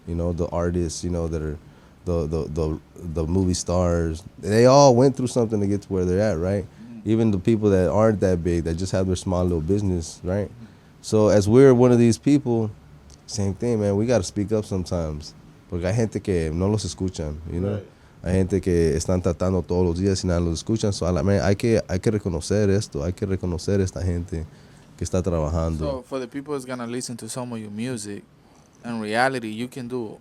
You know, the artists, you know, that are the movie stars, they all went through something to get to where they're at, right? Even the people that aren't that big, that just have their small little business, right? So as we're one of these people, same thing, man, we got to speak up sometimes. Porque hay gente que no los escuchan, you know? Right. Hay gente que están tratando todos los días y nada los escuchan. So, man, hay que reconocer esto, hay que reconocer esta gente que está trabajando. So for the people who's gonna listen to some of your music, in reality, you can do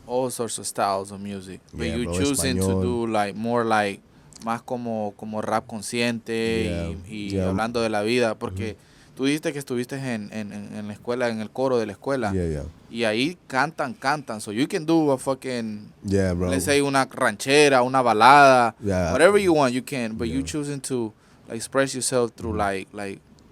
all sorts of styles of music, but Yeah, you bro, choosing español. to do like more like más como rap consciente y hablando de la vida, porque tú dijiste que estuviste en la escuela, en el coro de la escuela, y ahí cantan, so you can do a fucking, bro. let's say una ranchera, una balada, Yeah. whatever you want, you can, but you choosing to like express yourself through like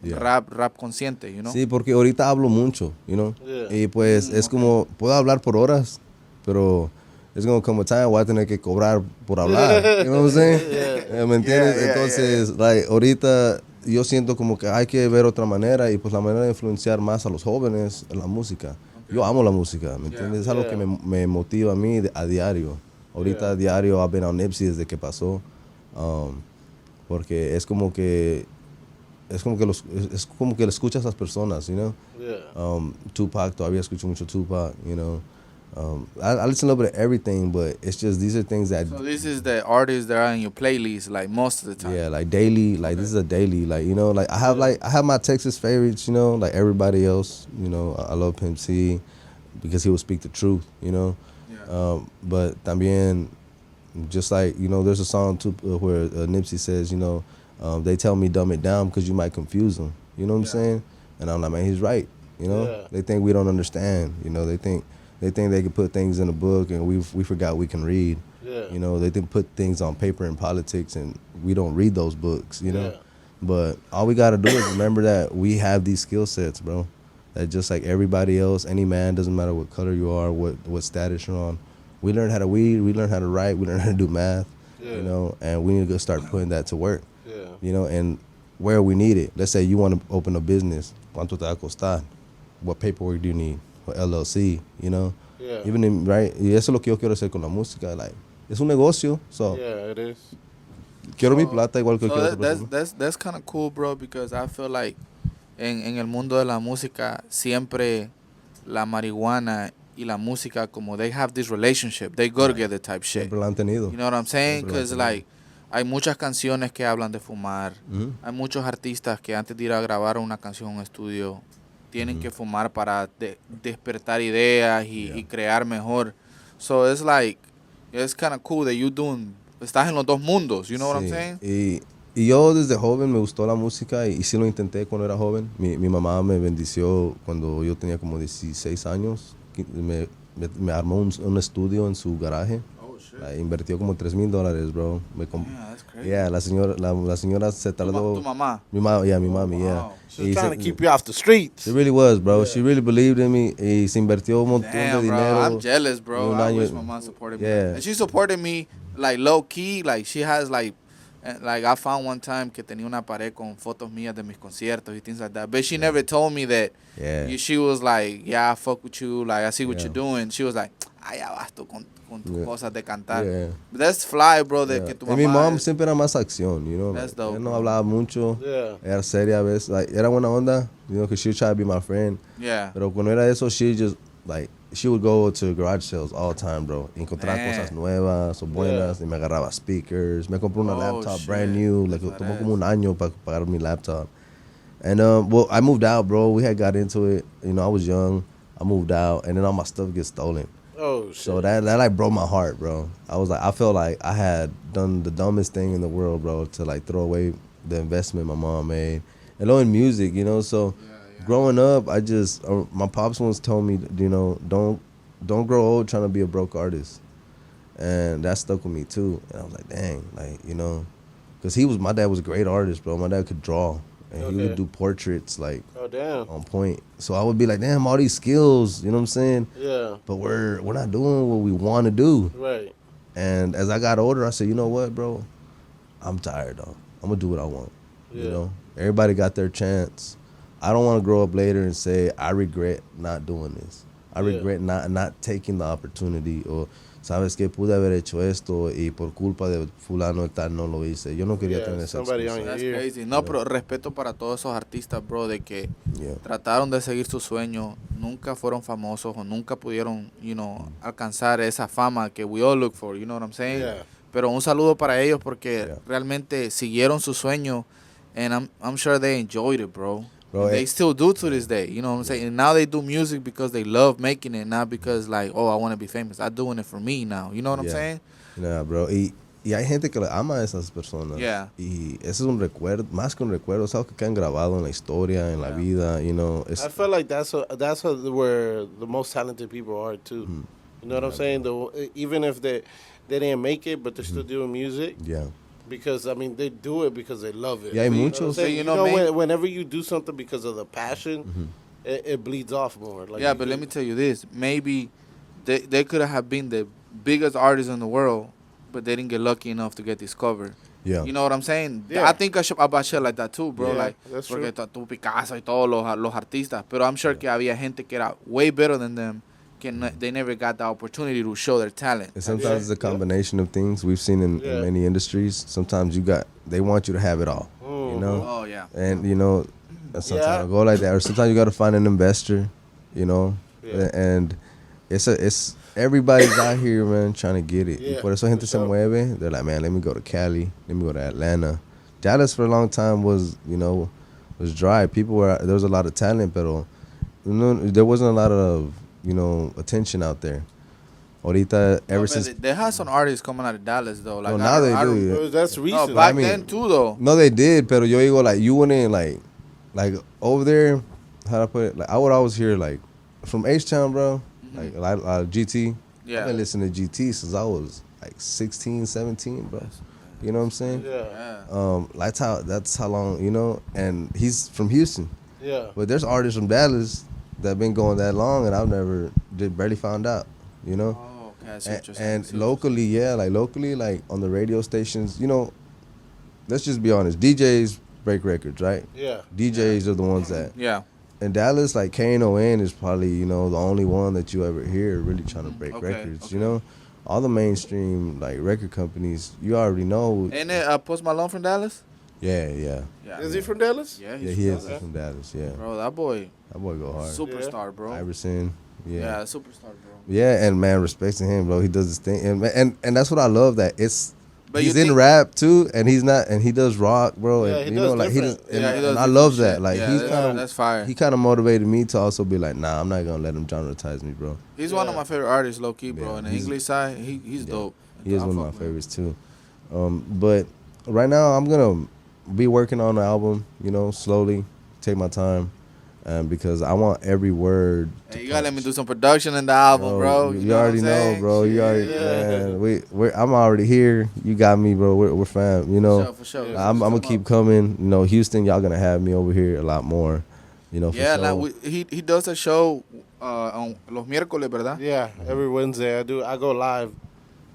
rap consciente, you know? Sí, porque ahorita hablo mucho, you know? Y pues es como, puedo hablar por horas, pero es como time voy a tener que cobrar por hablar, you know what I'm saying? ¿Me entiendes? Entonces, like, ahorita yo siento como que hay que ver otra manera y pues la manera de influenciar más a los jóvenes en la música. Yo amo la música, ¿me entiendes? Es algo que me motiva a mí a diario. Ahorita a diario I've been on Nipsey desde que pasó. porque es como que es como que le escuchas a las personas, you know. Yeah. Tupac, todavía escucho mucho Tupac, you know. I listen a little bit of everything, but it's just these are things that So this is the artists that are in your playlist like most of the time. yeah, like daily, like this is a daily, like you know, like I have my Texas favorites, you know, like everybody else, you know. I love Pimp C because he will speak the truth, you know. Yeah. But también, just like you know, there's a song too where Nipsey says, you know, they tell me dumb it down because you might confuse them. You know what I'm saying? And I'm like, man, he's right. You know, Yeah. they think we don't understand. You know, they think they can put things in a book and we forgot we can read. Yeah. You know, they think put things on paper in politics and we don't read those books. You know, Yeah. but all we gotta do is remember that we have these skill sets, bro. That just like everybody else, any man, doesn't matter what color you are, what status you're on. We learn how to read, we learn how to write, we learn how to do math. Yeah. You know, and we need to start putting that to work. Yeah. You know, and where we need it. Let's say you want to open a business. ¿Cuánto te va a costar? What paperwork do you need? What LLC? You know? Yeah. Even in, right? Y eso es lo que yo quiero hacer con la música. Like, es un negocio. So, Yeah, it is. quiero mi plata igual que So quiero otra persona. that's kind of cool, bro, because I feel like en el mundo de la música siempre la marihuana y la música como they have this relationship, they go together type shit. Siempre lo han tenido. You know what I'm saying? Siempre lo han Because tenido. like hay muchas canciones que hablan de fumar. Hay muchos artistas que antes de ir a grabar una canción en un estudio tienen que fumar para despertar ideas y crear mejor. So it's like it's kind of cool that you doing estás en los dos mundos, you know what I'm Sí. saying? Y yo desde joven me gustó la música y sí lo intenté cuando era joven. Mi mamá me bendició cuando yo tenía como 16 años. Me armó un estudio en su garaje. Oh shit. Invirtió como $3,000, bro. Yeah, that's crazy. Yeah, la señora se tardó. Tu mamá. Mi mami, yeah. Wow. She's trying to keep you off the streets. She really was, bro. She really believed in me. Y se invirtió un montón de Damn, bro, dinero. I'm jealous, bro. Un I año- wish my mom supported me. Yeah. And she supported me like low key, like she has like I found one time que tenía una pared con fotos mías de mis conciertos y things like that. But she never told me that. Yeah. She was like, yeah, I fuck with you. Like I see what Yeah. you're doing. She was like, ay, ya basto con tus Yeah. cosas de cantar. Yeah. But that's fly, bro. De Yeah. que tu Y mamá. mi mom es- siempre era más acción, you know. That's like, dope, ella no bro. hablaba mucho. Yeah. Era seria a veces. Like, era buena onda, you know, because she would try to be my friend. Yeah. Pero cuando era eso, she just, like, she would go to garage sales all the time, bro. Encontrar Man. cosas nuevas o buenas. Y me agarraba speakers. Me compró una Oh, laptop shit. brand new. Like, That's tomó badass. como un año para pagar mi laptop. And, well, I moved out, bro. We had got into it. You know, I was young. I moved out. And then all my stuff gets stolen. Oh shit. So that like broke my heart, bro. I felt like I had done the dumbest thing in the world, bro, to like throw away the investment my mom made. And in music, you know, so growing up, I just my pops once told me, you know, don't grow old trying to be a broke artist. And that stuck with me too. And I was like, dang, like, you know, cuz my dad was a great artist, bro. My dad could draw and he would Okay. do portraits like Oh damn. on point. So I would be like, damn, all these skills, you know what I'm saying? Yeah. But we're not doing what we want to do. Right. And as I got older, I said, you know what, bro? I'm tired, though. I'm going to do what I want. You Yeah. know? Everybody got their chance. I don't want to grow up later and say, I regret not doing this. I Yeah. regret not taking the opportunity. Or, ¿sabes qué? Pude haber hecho esto y por culpa de fulano tal no lo hice. Yo no quería Yeah, tener esa somebody excusa. on That's Yeah. crazy. No, pero respeto para todos esos artistas, bro, de que Yeah. trataron de seguir su sueño, nunca fueron famosos o nunca pudieron, you know, alcanzar esa fama que we all look for, you know what I'm saying? Yeah. Pero un saludo para ellos porque Yeah. realmente siguieron su sueño and I'm sure they enjoyed it, bro. Bro, They still do to this day, you know what I'm saying? And now they do music because they love making it, not because like, oh, I want to be famous. I'm doing it for me now, you know what I'm Yeah. saying? Nah, bro. Y hay gente que le ama a esas personas. Yeah. Y ese es un recuerdo, más que un recuerdo, es algo que han grabado en la historia, en la vida, you know. I feel like that's where the most talented people are too. You know what I'm saying? Even if they didn't make it, but they're still doing music. Yeah. Because I mean, they do it because they love it. Yeah, hay You know what I'm muchos. saying? Sí, You you know, know, man. whenever you do something because of the passion, it bleeds off more. Like Yeah, but let me tell you this. Maybe they could have been the biggest artists in the world, but they didn't get lucky enough to get discovered. Yeah. You know what I'm saying? Yeah. I think about shit like that too, bro. Yeah, like, that's porque true. tú Picasso y todos los artistas. Pero I'm sure que había gente que era way better than them, they never got the opportunity to show their talent. And sometimes it's a combination of things we've seen in many industries. Sometimes they want you to have it all, you know. Oh yeah. And you know, sometimes I go like that, or sometimes you got to find an investor, you know. And it's everybody's out here, man, trying to get it. Y por eso gente se mueve. They're like, man, let me go to Cali, let me go to Atlanta. Dallas for a long time was dry. There was a lot of talent, but there wasn't a lot of attention out there. Ahorita, ever since they had some artists coming out of Dallas though. Like now they do. That's recent. No, back then too though. No, they did, pero yo digo like you wouldn't like over there. How do I put it? Like I would always hear like from H-Town, bro. Like a lot of GT. Yeah. I've been listening to GT since I was like 16, 17, bro. You know what I'm saying? Yeah. That's how long, you know. And he's from Houston. Yeah. But there's artists from Dallas that been going that long, and I've barely found out. You know. Oh, okay. I see what you're saying. And locally, like on the radio stations, you know. Let's just be honest. DJs break records, right? Yeah. DJs are the ones that. Yeah. In Dallas, like K-N-O-N is probably, the only one that you ever hear really trying to break records, you know? All the mainstream, like, record companies, you already know. Ain't it Post Malone from Dallas? Yeah. Is he from Dallas? Yeah, He is from Dallas, yeah. Bro, that boy go hard. superstar, bro. Iverson, Yeah, superstar, bro. Yeah, and man, respect to him, bro. He does his thing. And that's what I love, that he's in think- rap too, and he does rock, bro. Yeah, and he you does know, like he different. does, and, Yeah, he does and I different love shit. that. Like Yeah, that's fire. He kind of motivated me to also be like, nah, I'm not gonna let him genretize me, bro. He's one of my favorite artists, low key, bro. Yeah, In the English side, he's dope. He is I one of fuck my with him. favorites too. But right now I'm gonna be working on the album, slowly, take my time, because I want every word. Hey, you gotta let me do some production in the album, bro. You know already what I'm know, saying? bro. You already, man. I'm already here. You got me, bro. We're fam. For sure. I'm gonna keep coming. Houston, y'all gonna have me over here a lot more. For Yeah, sure. like he does a show on los miércoles, ¿verdad? Yeah. Every Wednesday I go live,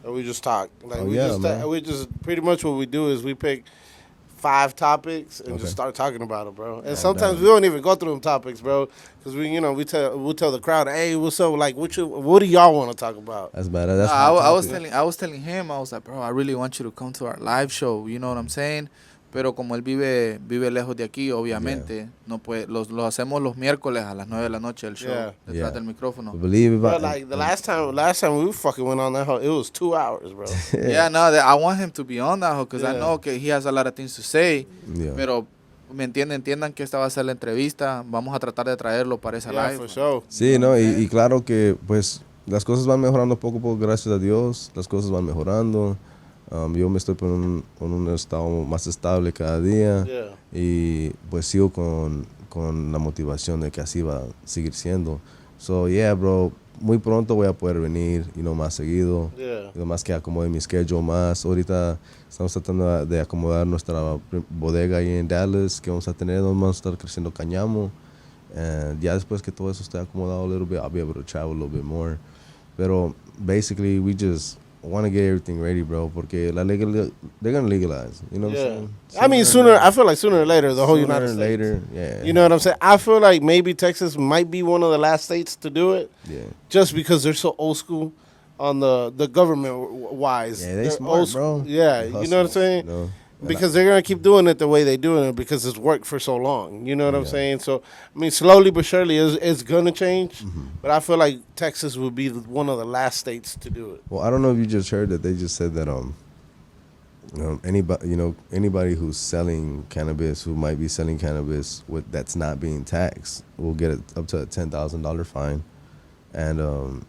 and we just talk. Like man. we just pretty much what we do is we pick 5 topics and just start talking about it, bro. And sometimes we don't even go through them topics, bro, because we'll tell the crowd, hey, what's up? Like, what do y'all want to talk about? That's bad. That's I was telling him, I was like, bro, I really want you to come to our live show. You know what I'm saying? Pero como él vive lejos de aquí, obviamente, no puede, lo hacemos los miércoles a las 9 de la noche el show, detrás del micrófono. Believe it, But like the last time we fucking went on that hoe, it was 2 hours, bro. Yeah, no, I want him to be on that because I know que he has a lot of things to say. Yeah. Pero entiendan que esta va a ser la entrevista. Vamos a tratar de traerlo para esa live. For sure. Sí, no, y claro que pues las cosas van mejorando poco a poco, gracias a Dios. Las cosas van mejorando. Yo me estoy poniendo en un estado más estable cada día. Yeah. Y pues sigo con la motivación de que así va a seguir siendo. So, yeah, bro, muy pronto voy a poder venir, más seguido. Yeah. Más que acomode mi schedule más. Ahorita estamos tratando de acomodar nuestra bodega ahí en Dallas, que vamos a tener, donde vamos a estar creciendo cañamo. And ya después que todo eso esté acomodado a little bit, I'll be able to travel a little bit more. Pero basically, we just want to get everything ready, bro, porque they're going to legalize. You know what I'm saying? I mean, I feel like sooner or later, the whole United States. Later, yeah. You know what I'm saying? I feel like maybe Texas might be one of the last states to do it. Yeah. Just because they're so old school on the government wise. Yeah, they They're smart, old bro. Yeah, They you know what I'm hustle, saying? Because they're going to keep doing it the way they're doing it because it's worked for so long. You know what I'm saying? So, I mean, slowly but surely it's going to change. Mm-hmm. But I feel like Texas will be one of the last states to do it. Well, I don't know if you just heard that they just said that anybody who's selling cannabis, who might be selling cannabis that's not being taxed, will get up to a $10,000 fine, and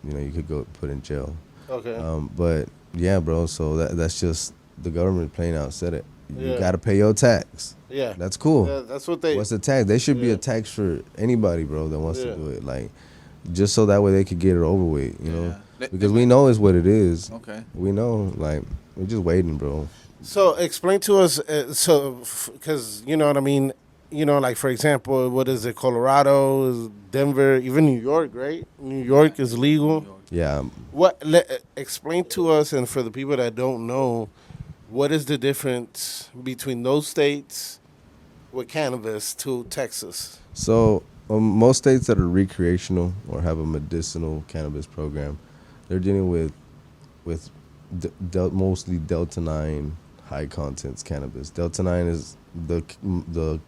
you could go put in jail. Okay. But yeah, bro. So that's just the government plain out said it. You Yeah. got to pay your tax. Yeah. That's cool. Yeah, that's what they... What's the tax? There should be a tax for anybody, bro, that wants to do it. Like, just so that way they could get it over with, you know? Because we know it's what it is. Okay. We know, like, we're just waiting, bro. So explain to us, because you know what I mean. Like for example, what is it? Colorado, Denver, even New York, right? New York is legal. Yeah. Explain to us, and for the people that don't know, what is the difference between those states with cannabis to Texas? So most states that are recreational or have a medicinal cannabis program, they're dealing with mostly Delta 9 high contents cannabis. Delta 9 is the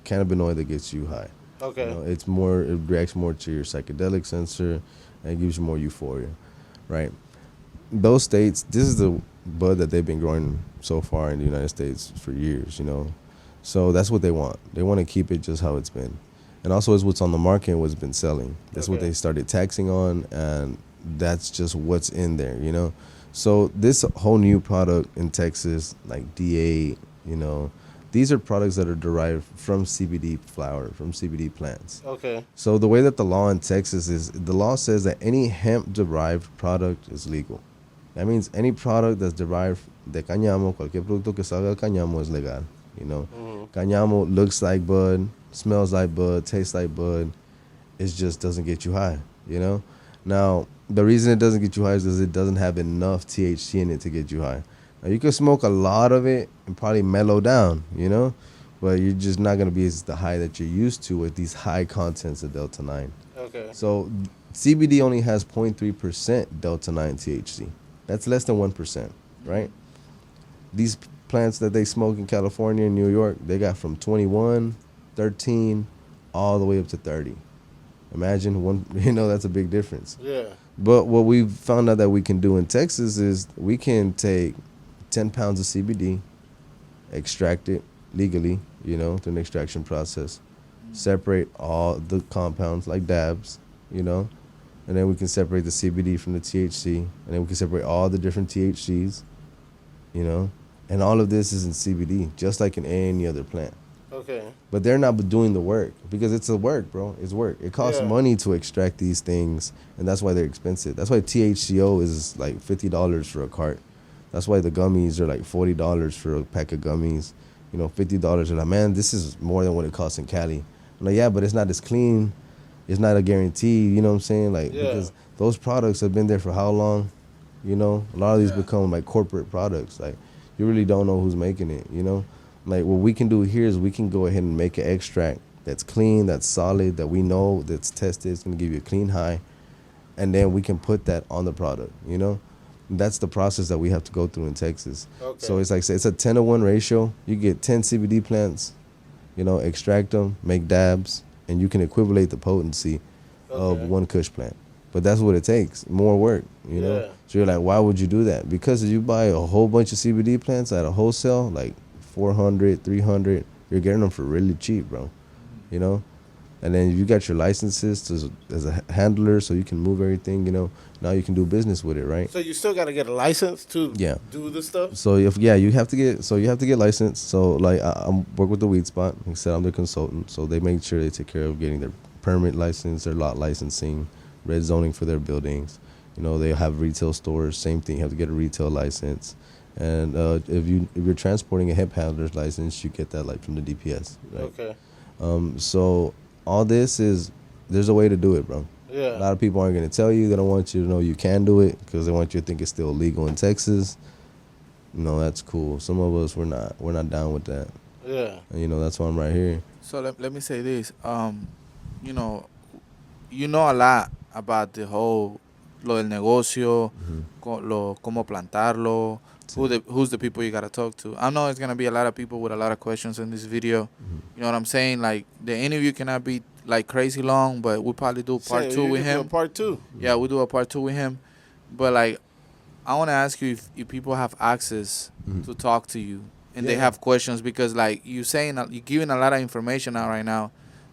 cannabinoid that gets you high. Okay. It reacts more to your psychedelic sensor and gives you more euphoria, right? Those states, this is the bud that they've been growing so far in the United States for years, So that's what they want. They want to keep it just how it's been. And also it's what's on the market and what's been selling. That's what they started taxing on, and that's just what's in there, So this whole new product in Texas, like D8, these are products that are derived from CBD flower, from CBD plants. Okay. So the way that the law in Texas is, the law says that any hemp-derived product is legal. That means any product that's derived de cáñamo, cualquier producto que salga de cáñamo es legal, Cáñamo looks like bud, smells like bud, tastes like bud. It just doesn't get you high, Now, the reason it doesn't get you high is because it doesn't have enough THC in it to get you high. Now, you can smoke a lot of it and probably mellow down, but you're just not going to be the high that you're used to with these high contents of Delta 9. Okay. So CBD only has 0.3% Delta 9 THC. That's less than 1%, right? These plants that they smoke in California and New York, they got from 21, 13, all the way up to 30. Imagine one, that's a big difference. Yeah. But what we found out that we can do in Texas is we can take 10 pounds of CBD, extract it legally, through an extraction process, separate all the compounds like dabs, and then we can separate the CBD from the THC, and then we can separate all the different THCs, and all of this is in CBD, just like in any other plant. Okay. But they're not doing the work because it's a work, bro. It's work. It costs money to extract these things, and that's why they're expensive. That's why THCO is like $50 for a cart. That's why the gummies are like $40 for a pack of gummies. $50. And like, man, this is more than what it costs in Cali. I'm like, yeah, but it's not as clean. It's not a guarantee. You know what I'm saying? Like, because those products have been there for how long? A lot of these become like corporate products. Like, you really don't know who's making it. Like, what we can do here is we can go ahead and make an extract that's clean, that's solid, that we know that's tested. It's going to give you a clean high. And then we can put that on the product, That's the process that we have to go through in Texas. Okay. So it's like, it's a 10-to-1 ratio. You get 10 CBD plants, extract them, make dabs, and you can equivalate the potency of one Kush plant. But that's what it takes, more work, So you're like, why would you do that? Because if you buy a whole bunch of CBD plants at a wholesale, like 400, 300, you're getting them for really cheap, bro, And then you got your licenses as a handler, so you can move everything, Now you can do business with it, right? So you still got to get a license to do this stuff? So you have to get licensed. So like I work with the Weed Spot. Like I said, I'm their consultant. So they make sure they take care of getting their permit license, their lot licensing, red zoning for their buildings. They have retail stores. Same thing. You have to get a retail license. And if you're transporting a hemp handler's license, you get that like from the DPS. Right? Okay. So all this is, there's a way to do it, bro. Yeah. A lot of people aren't going to tell you. They don't want you to know you can do it because they want you to think it's still illegal in Texas. That's cool. Some of us, we're not down with that. Yeah. And, that's why I'm right here. So let me say this. You know a lot about the whole lo del negocio, cómo plantarlo, who's the people you gotta talk to. I know it's gonna be a lot of people with a lot of questions in this video. You know what I'm saying? Like, the interview cannot be like crazy long, but we'll probably do part 2 with him. Part 2. Yeah, we'll do a part 2 with him. But like, I want to ask you if people have access to talk to you and they have questions, because like you're giving a lot of information out right now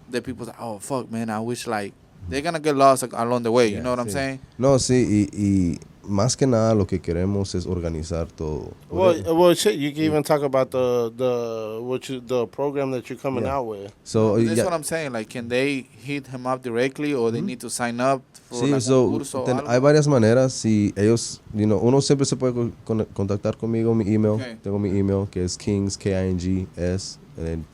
that people's like, oh fuck, man, I wish like they're gonna get lost along the way. You know what I'm saying? No, sí, y más que nada lo que queremos es organizar todo. Well, shit, you can even talk about the program that you're coming out with. So that's what I'm saying. Like, can they hit him up directly, or they need to sign up for sí, like un curso? Hay varias maneras. Si ellos, uno siempre se puede contactar conmigo, mi email. Okay. Tengo mi email que es Kings, Kings, and then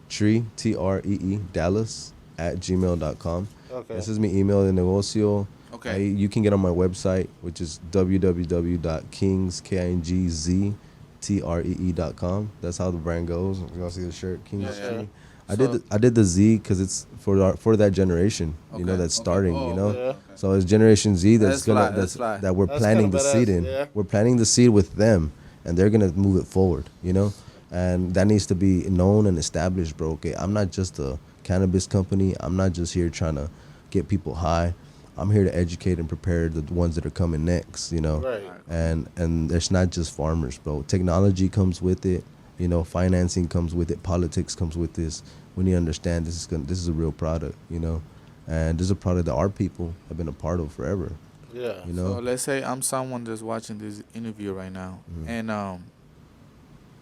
Tree, Tree, Dallas @gmail.com. Okay. This is my email de negocio. Okay. You can get on my website, which is www.kingstree.com. That's how the brand goes. You all see the shirt, Kingstree. I did the Z because it's for that generation, you know, Okay, that's okay. starting, Oh, you know. okay, okay. So it's Generation Z That's fly, that's fly. that we're That's planting kinda the seed badass, in. yeah. We're planting the seed with them, and they're gonna move it forward, you know. And that needs to be known and established, bro. Okay, I'm not just a cannabis company. I'm not just here trying to get people high. I'm here to educate and prepare the ones that are coming next, you know. Right. And it's not just farmers, bro. Technology comes with it, you know. Financing comes with it. Politics comes with this. We need to understand this is a real product, you know, and this is a product that our people have been a part of forever, Yeah. you know. So let's say I'm someone that's watching this interview right now, Mm-hmm. and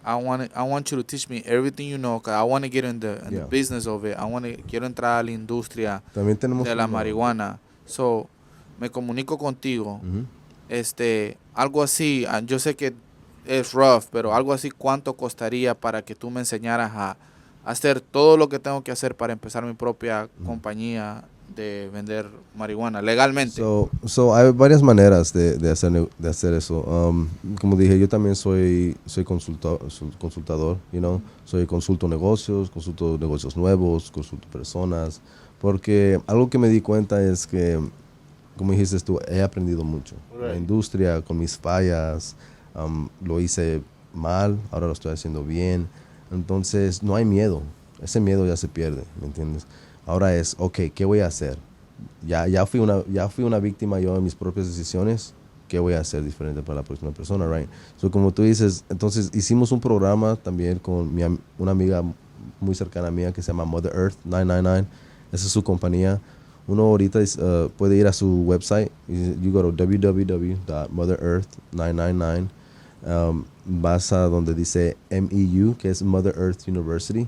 I want you to teach me everything you know, 'cause I want to get in the Yeah. business of it. Quiero entrar a la industria También tenemos de la una- marihuana. So, me comunico contigo. Ujú. Algo así, yo sé que es rough, pero algo así, ¿cuánto costaría para que tú me enseñaras a hacer todo lo que tengo que hacer para empezar mi propia compañía de vender marihuana legalmente? So hay varias maneras de hacer eso. Como dije, yo también soy consultador, you know. Consulto negocios nuevos, consulto personas, porque algo que me di cuenta es que, como dijiste tú, he aprendido mucho. La Right. industria, con mis fallas, lo hice mal, ahora lo estoy haciendo bien. Entonces, no hay miedo. Ese miedo ya se pierde, ¿me entiendes? Ahora es, ok, ¿qué voy a hacer? Ya fui una víctima yo de mis propias decisiones. ¿Qué voy a hacer diferente para la próxima persona, right? So, como tú dices, entonces hicimos un programa también con una amiga muy cercana a mía que se llama Mother Earth 999. Esa es su compañía. Uno ahorita puede ir a su website. You go to www.motherearth999. Vas a donde dice MEU, que es Mother Earth University.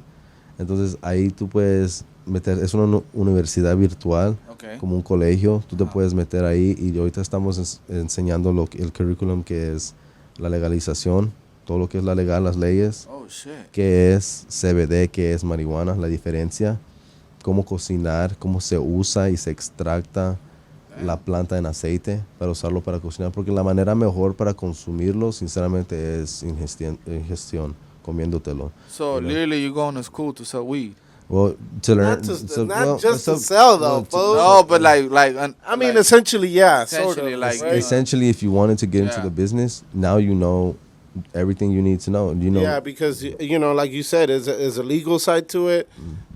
Entonces ahí tú puedes meter, es una universidad virtual, Okay. como un colegio. Tú te puedes meter ahí y ahorita estamos enseñando el currículum, que es la legalización, todo lo que es la legal, las leyes, Oh, shit. qué es CBD, qué es marihuana, la diferencia, cómo cocinar, cómo se usa y se extracta la planta en aceite para usarlo para cocinar, porque la manera mejor para consumirlo, sinceramente, es ingestión, comiéndotelo. So, literally, you going to school to sell weed? Well, to learn, Not just so- not well, just so- to sell though, well, to- fool. No, but like I mean, essentially, yeah, sort essentially, of. like, right? essentially, if you wanted to get into Yeah. the business, now you know everything you need to know. You know, Yeah, because you know, like you said, there's a legal side to it.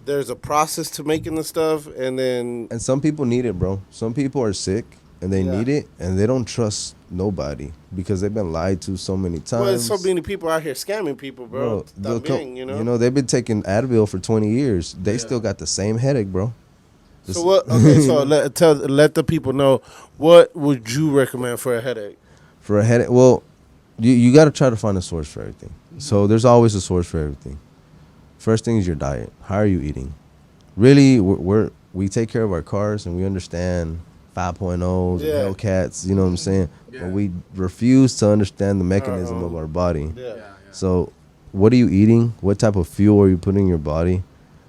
There's a process to making the stuff, and then and some people need it, bro. Some people are sick and they Yeah. need it, and they don't trust nobody because they've been lied to so many times. well, there's so many people out here scamming people, bro. they'll También, you know. they've been taking Advil for 20 years. They still got the same headache, bro. So what? Okay, so let the people know, what would you recommend for a headache? For a headache, well, you got to try to find a source for everything. So there's always a source for everything. First thing is your diet. How are you eating? Really, we take care of our cars and we understand 5.0s Yeah. and Hellcats, you know what I'm saying? Yeah. But we refuse to understand the mechanism Uh-oh. of our body. Yeah. So what are you eating? What type of fuel are you putting in your body?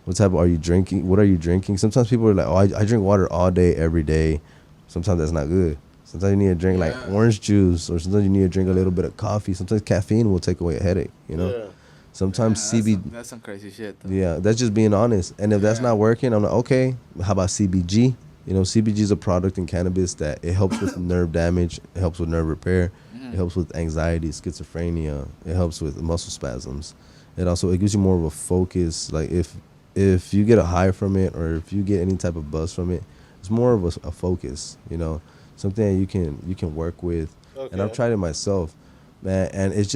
What type are you drinking? What are you drinking? Sometimes people are like, oh, I drink water all day, every day. Sometimes that's not good. Sometimes you need to drink like orange juice, or sometimes you need to drink a little bit of coffee. Sometimes caffeine will take away a headache, you know? Yeah. Sometimes CBD. That's some crazy shit. Though. Yeah, that's just being honest. And if that's Yeah. not working, I'm like, okay, how about CBG? You know, CBG is a product in cannabis that it helps with nerve damage, it helps with nerve repair, it helps with anxiety, schizophrenia, it helps with muscle spasms. It gives you more of a focus. Like if you get a high from it, or if you get any type of buzz from it, it's more of a focus, you know, something that you can work with. And I've Okay. tried it myself, man, and it's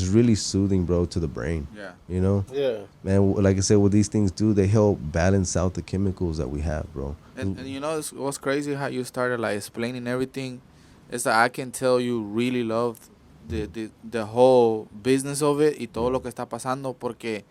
really soothing, bro, to the brain. Yeah. You know? Yeah. Man, like I said, what these things do, they help balance out the chemicals that we have, bro. And you know what's crazy? How you started like explaining everything. Is that I can tell you really love the whole business of it y todo lo que está pasando, porque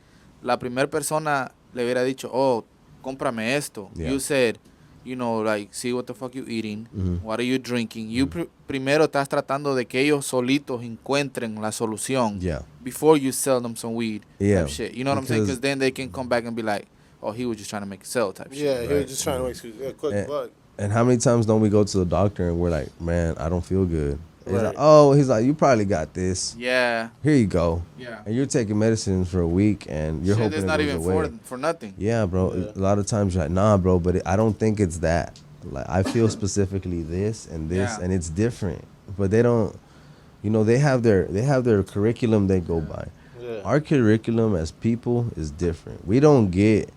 la primera persona le hubiera dicho, oh, cómprame esto. Yeah. You said, you know, like, see what the fuck you eating, Mhm. what are you drinking. You primero estás tratando de que ellos solitos encuentren la solución Yeah. before you sell them some weed. Yeah. Type shit. You know what I'm saying? Because- Because then they can come back and be like, oh, he was just trying to make a sell type shit. Yeah, he Right. was just trying to make a quick And- buck. And how many times don't we go to the doctor and we're like, man, I don't feel good. He's like, oh, he's like, you probably got this. Yeah. Here you go. Yeah. And you're taking medicines for a week, and you're Shit, hoping it's it not goes even away. for nothing. Yeah, bro. Yeah. A lot of times you're like, nah, bro, but I don't think it's that. Like, I feel specifically this and this, Yeah. and it's different. But they don't, you know, they have their curriculum they go by. Yeah. Our curriculum as people is different. We don't get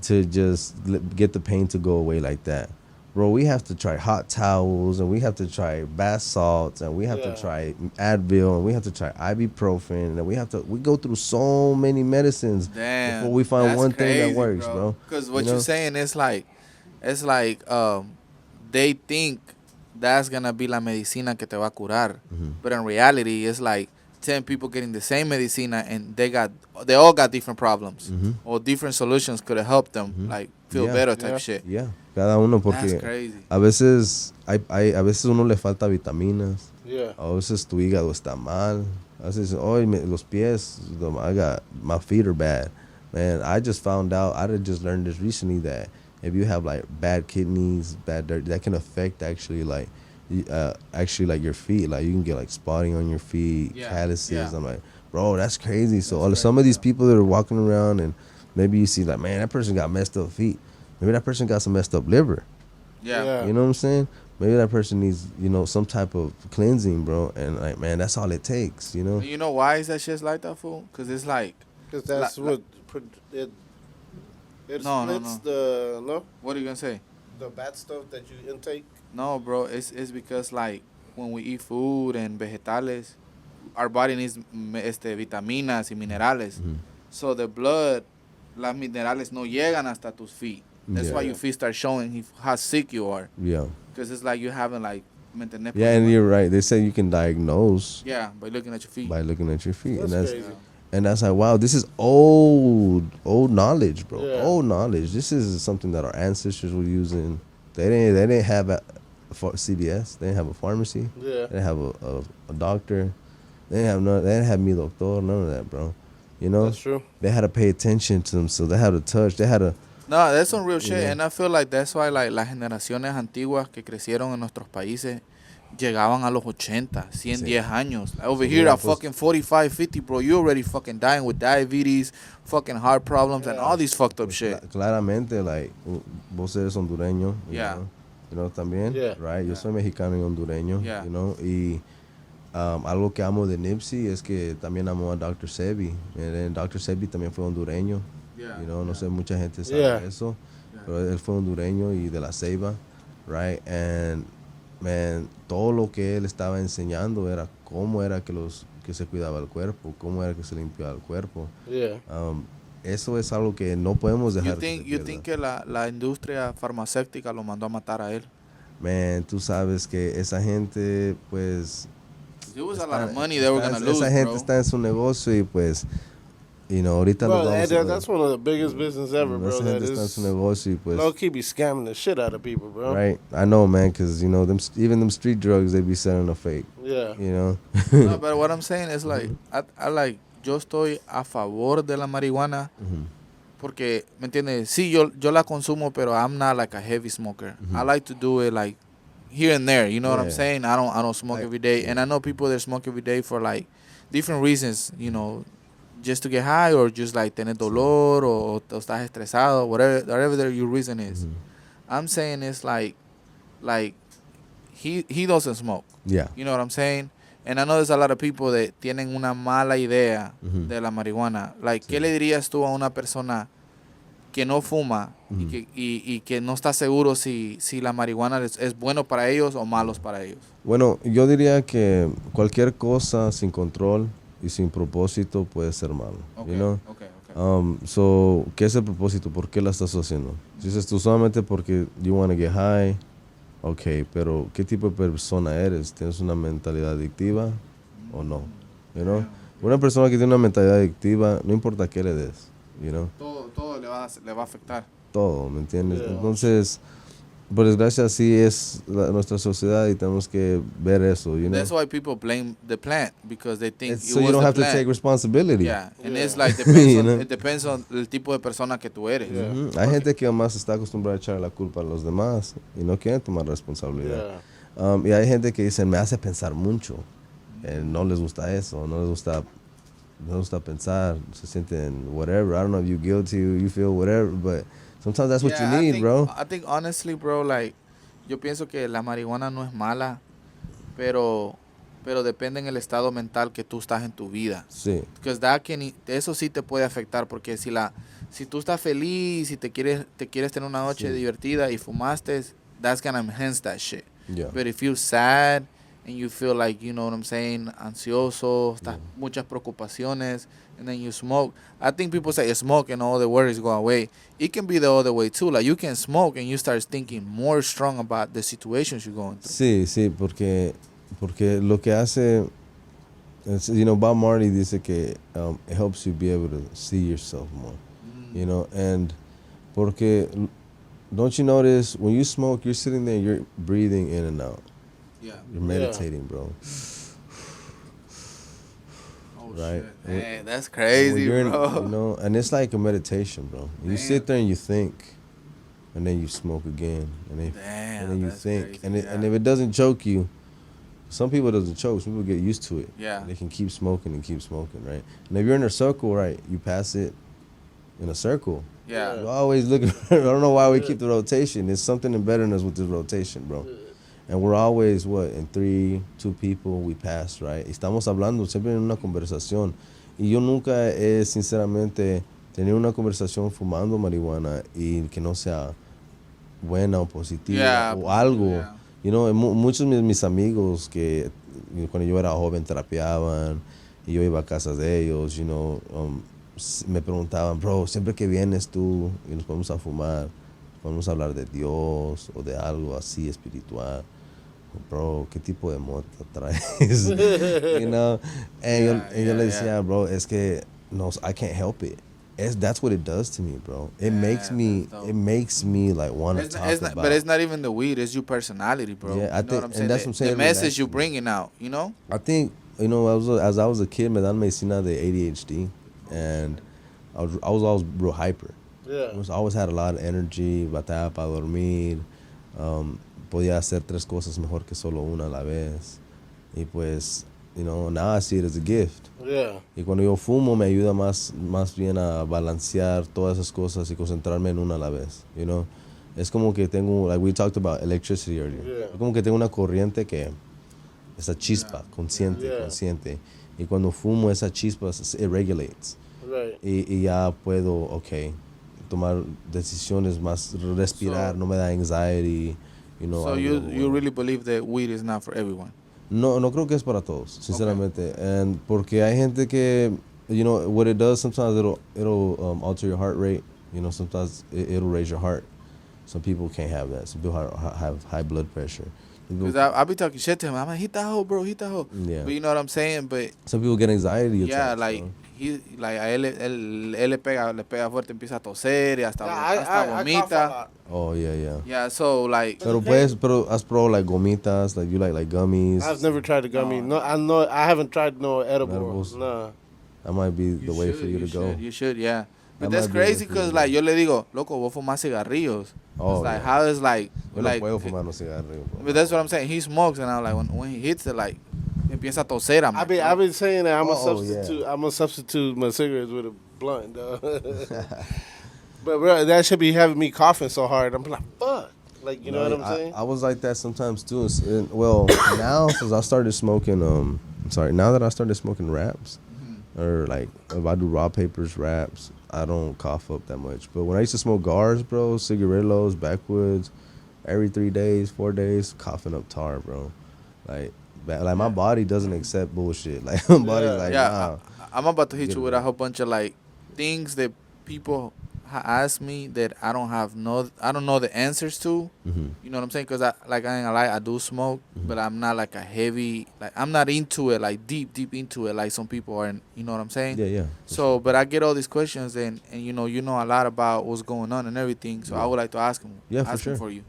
to just get the pain to go away like that. Bro, we have to try hot towels, and we have to try bath salts, and we have to try Advil, and we have to try ibuprofen, and we go through so many medicines before we find that's one thing that crazy, works, bro. Because what You know? you're saying is like, it's like they think that's gonna be la medicina que te va a curar, but in reality, it's like 10 people getting the same medicina, and they all got different problems, or different solutions could have helped them, like feel Yeah. better type shit. Yeah, cada uno That's porque crazy. a veces a veces uno le falta vitaminas. Yeah. A veces tu hígado está mal. A veces, los pies, my feet are bad. Man, I just found out, I just learned this recently, that if you have like bad kidneys, bad dirt, that can affect actually like your feet. Like you can get like spotting on your feet, calluses. Yeah. I'm like, bro, that's crazy. So some of these people that are walking around, and maybe you see like, man, that person got messed up feet. Maybe that person got some messed up liver. Yeah. You know what I'm saying? Maybe that person needs, you know, some type of cleansing, bro. And like, man, that's all it takes, you know? You know why is that shit like that, fool? Because it's like, Because that's what it No, splits the what are you gonna say? the bad stuff that you intake. No, bro, it's because like when we eat food and vegetales, our body needs vitaminas y minerales. So the blood, las minerales no llegan hasta tus feet. That's why your feet start showing how sick you are. Yeah. Because it's like you haven't like, ¿me entendés? Yeah, and you're right. They say you can diagnose Yeah, by looking at your feet. by looking at your feet. That's crazy. And that's like, wow, this is old knowledge, bro. Yeah. Old knowledge. This is something that our ancestors were using. They didn't have a CVS. They didn't have a pharmacy. Yeah. They didn't have a doctor. They didn't have mi doctor. None of that, bro. You know, That's true. they had to pay attention to them. So they had to touch. They had to. No, that's some real shit. Yeah. And I feel like that's why like las generaciones antiguas que crecieron en nuestros países llegaban a los 80, 110 años. Like over here at fucking 45, 50, bro, you already fucking dying with diabetes, fucking heart problems, and all these fucked up shit. Claramente, like, vos eres hondureño. You know, también, Yeah. right? Yo soy mexicano y hondureño, Yeah. you know, y algo que amo de Nipsey es que también amo a Dr. Sebi. Dr. Sebi también fue hondureño, you know, no sé, mucha gente sabe eso, pero él fue hondureño y de la Ceiba, right? And, man, todo lo que él estaba enseñando era cómo era que se cuidaba el cuerpo, cómo era que se limpiaba el cuerpo. Yeah. Eso es algo que no podemos dejar. You think que la industria farmacéutica lo mandó a matar a él? Man, tú sabes que esa gente, pues... It was a lot of money they were going to lose, esa gente bro. está en su negocio y pues, you know, ahorita Bro, los vamos a ver. that's one of the biggest business ever, bro. Esa That gente está en is su negocio y pues... low-key be scamming the shit out of people, bro. Right, I know, man, because, you know, even them street drugs, they be selling a fake, Yeah. you know? No, but what I'm saying is like, I like, yo estoy a favor de la marihuana porque, ¿me entiendes? Sí, yo la consumo, pero I'm not like a heavy smoker. I like to do it like here and there, you know what I'm Yeah. saying? I don't smoke every day, and I know people that smoke every day for like different reasons, you know, just to get high or just like tener dolor o estás estresado, whatever your reason is. I'm saying it's like he doesn't smoke. Yeah. You know what I'm saying? And I know there's a lot of people that tienen una mala idea de la marihuana. Like, ¿qué le dirías tú a una persona que no fuma y que no está seguro si la marihuana es bueno para ellos o malos para ellos? Bueno, yo diría que cualquier cosa sin control y sin propósito puede ser malo, you know? Okay. So, ¿qué es el propósito? ¿Por qué la estás haciendo? Si dices tú solamente porque you want to get high, okay, pero ¿qué tipo de persona eres? ¿Tienes una mentalidad adictiva o no? You know? Una persona que tiene una mentalidad adictiva, no importa qué le des, you know? Todo le va a afectar. Todo, ¿me entiendes? Entonces, por desgracia, así es nuestra sociedad y tenemos que ver eso, you know? That's why people blame the plant because they think So you don't have to take responsibility. Yeah, and it's like You know? it depends on el tipo de persona que tú eres. Hay gente que más está acostumbrada a echar la culpa a los demás y no quieren tomar responsabilidad. Y hay gente que dice, me hace pensar mucho. No les gusta eso, no les gusta pensar, se sienten whatever. I don't know if you're guilty, you feel whatever, but sometimes that's what you need, bro. I think honestly, bro, like, yo pienso que la marihuana no es mala, pero depende en el estado mental que tú estás en tu vida. Sí. Because eso sí te puede afectar, porque si tú estás feliz, si te quieres tener una noche divertida y fumaste, that's gonna enhance that shit. Yeah. But if you're sad and you feel like, you know what I'm saying, ansioso, muchas preocupaciones, and then you smoke. I think people say smoke and all the worries go away. It can be the other way too. Like, you can smoke and you start thinking more strong about the situations you're going through. Sí, porque lo que hace, Bob Marley dice que it helps you be able to see yourself more, and porque don't you notice when you smoke, you're sitting there, you're breathing in and out. Yeah. You're meditating, bro. Right? Shit. Man, that's crazy, bro. And it's like a meditation, bro. You sit there and you think, and then you smoke again, and then you think, crazy, and if it doesn't choke you, some people it doesn't choke. Some people get used to it. Yeah. They can keep smoking, right? And if you're in a circle, right, you pass it in a circle. Yeah. You always look. I don't know why we keep the rotation. There's something embedded in us with this rotation, bro. And we're always, in 2 people we pass, right? Estamos hablando siempre en una conversación. Y yo nunca he, sinceramente, tenido una conversación fumando marihuana y que no sea buena o positiva o algo. Yeah. Muchos de mis amigos que cuando yo era joven trapeaban y yo iba a casas de ellos, me preguntaban, bro, siempre que vienes tú y nos podemos a fumar, podemos hablar de Dios o de algo así espiritual. Bro, ¿qué tipo de mota traes? And yo le decía, bro, es que no, I can't help it. That's what it does to me, bro. It makes me like want to talk about. But it's not even the weed; it's your personality, bro. Yeah, I think, what I'm saying? and that's what I'm saying. The message you're bringing out, I think, as I was a kid, me dan medicina de ADHD, and I was always real hyper. Yeah. I always had a lot of energy, batalla para dormir. Podía hacer 3 cosas mejor que solo una a la vez. Y pues, now I see it as a gift. Yeah. Y cuando yo fumo me ayuda más bien a balancear todas esas cosas y concentrarme en una a la vez, Es como que tengo, like we talked about electricity earlier. Yeah. Es como que tengo una corriente que, esa chispa, consciente. Y cuando fumo esa chispa, it regulates. Right. Y ya puedo, tomar decisiones más, respirar, no me da anxiety. So you really believe that weed is not for everyone? No creo que es para todos, sinceramente. And porque hay gente que, what it does, sometimes it'll alter your heart rate. Sometimes it'll raise your heart. Some people can't have that. Some people have high blood pressure. Because I'll be talking shit to him. I'm like, hit that hoe, bro, hit that hoe. Yeah. But you know what I'm saying? But some people get anxiety attacks. Yeah, like, a él le pega fuerte, empieza a toser y hasta vomita. Oh, yeah. Yeah, so like. Pero has probado like gomitas, like you like gummies. I've never tried the gummy. No, I haven't tried no edibles. Nah. That might be the way for you to go. You should, yeah. But that's crazy because like yo le digo, loco, vos fumas cigarrillos. Oh, it's like how is like. Yo no puedo fumar no cigarrillos. But that's what I'm saying. He smokes and I'm like when he hits it like. Empieza a toser. I've been saying that I'm gonna substitute my cigarettes with a blunt, dog. But bro, that should be having me coughing so hard. I'm like, fuck. Like, you know what I'm saying? I was like that sometimes too. Well, now since I started smoking, now that I started smoking wraps, or like if I do raw papers wraps, I don't cough up that much. But when I used to smoke gars, bro, cigarillos, backwoods, every 3 days, 4 days, coughing up tar, bro. Like my body doesn't accept bullshit. Like my body's like, nah. I'm about to hit you with a whole bunch of like things that people ask me that I don't know the answers to. Mm-hmm. You know what I'm saying? Because I ain't gonna lie, I do smoke, but I'm not like a heavy, like I'm not into it, like deep into it, like some people are. You know what I'm saying? Yeah. So, but I get all these questions and you know a lot about what's going on and everything. So I would like to ask him. Yeah, ask for him sure. for you.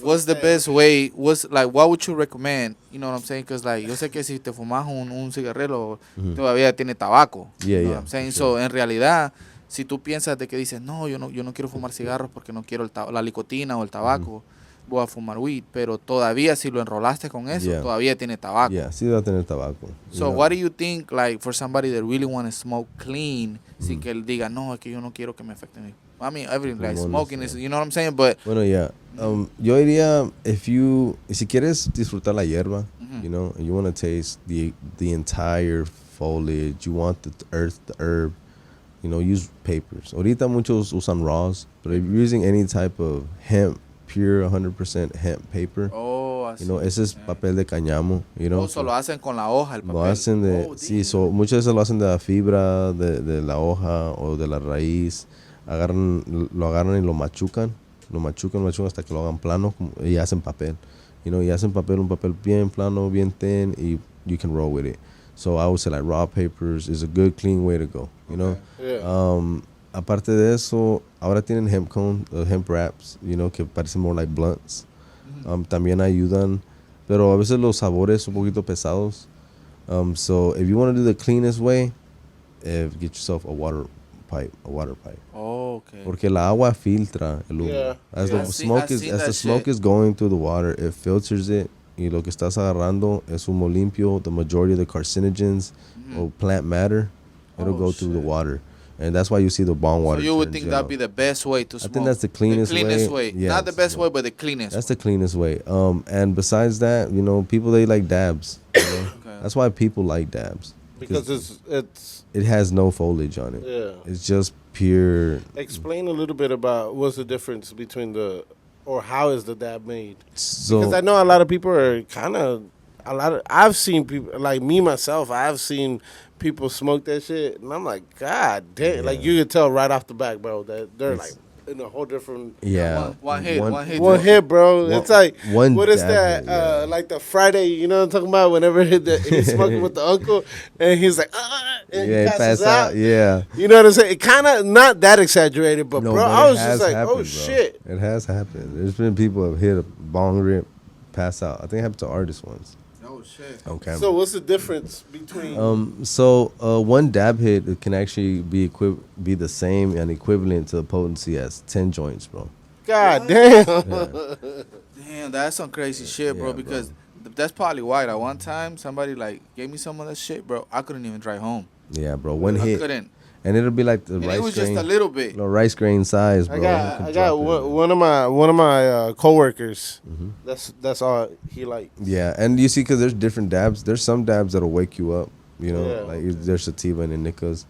What's the best way? What would you recommend? You know what I'm saying? Because like yo sé que si te fumas un cigarrillo todavía tiene tabaco. Yeah, you know what I'm saying? Sure. So en realidad, si tú piensas de que dices no, yo no quiero fumar cigarros porque no quiero la nicotina o el tabaco. voy a fumar weed, pero todavía si lo enrolaste con eso, Yeah. todavía tiene tabaco. Yeah, sí va a tener tabaco. So what do you think, like, for somebody that really want to smoke clean, si que él diga, no, es que yo no quiero que me afecte a mí. I mean, everything, like, smoking is, you know what I'm saying, but... Bueno, yeah. Yo diría, si quieres disfrutar la hierba, you know, and you want to taste the entire foliage, you want the earth, the herb, you know, use papers. Ahorita muchos usan raws, but if you're using any type of hemp, pure 100% hemp paper, así. you know, ese es papel de cáñamo, you know. So lo hacen con la hoja, el papel. Lo hacen sí, muchas veces lo hacen de la fibra, de la hoja o de la raíz. Lo agarran y lo machucan hasta que lo hagan plano y hacen papel. You know, y hacen un papel bien plano, bien thin, y you can roll with it. So I would say like raw papers is a good clean way to go, you know. Yeah. Aparte de eso, ahora tienen hemp cone, hemp wraps, you know, que parecen more like blunts. También ayudan, pero a veces los sabores un poquito pesados. So if you want to do the cleanest way, get yourself a water pipe. Oh, okay. Porque la agua filtra el humo. Yeah. As Yeah. the smoke is going through the water, it filters it. Y lo que estás agarrando es humo limpio. The majority of the carcinogens or plant matter, it'll go through the water. And that's why you see the bong water. So you would turn think yellow. that'd be the best way to smoke. I think that's the cleanest way. Yes. Not the best way, but the cleanest. That's the cleanest way. And besides that, you know, people, they like dabs. You know? Okay. That's why people like dabs. Because it has no foliage on it. Yeah. It's just pure. Explain a little bit about what's the difference between or how is the dab made? So Because I know a lot of people are I've seen people, like me myself, I've seen people smoke that shit, and I'm like, God damn. Like, you can tell right off the back, bro, that they're like in a whole different... yeah. One hit. One hit, bro. It's like, what is dab that? hit, yeah. Like the Friday, you know what I'm talking about? Whenever he's smoking with the uncle, and he's like, and Yeah, he passes out. Yeah. You know what I'm saying? It kind of, not that exaggerated, but No, bro, but I it was just has like, happened, oh, bro. shit. It has happened. There's been people who have hit a bong rip, pass out. I think it happened to artists once. Oh, shit. On camera. So what's the difference between... One dab hit, it can actually be the same and equivalent to the potency as 10 joints, bro. God damn. Damn, that's some crazy shit, bro, Yeah, because that's probably why. Like, one time, somebody, like, gave me some of that shit, bro. I couldn't even drive home. Yeah, bro. One I hit. couldn't. And it'll be like the And rice it was grain. just a little bit. No, rice grain size, bro. I got one of my coworkers. That's all he likes. Yeah, and you see, because there's different dabs. There's some dabs that'll wake you up, you know, Yeah. like there's sativa and indicas.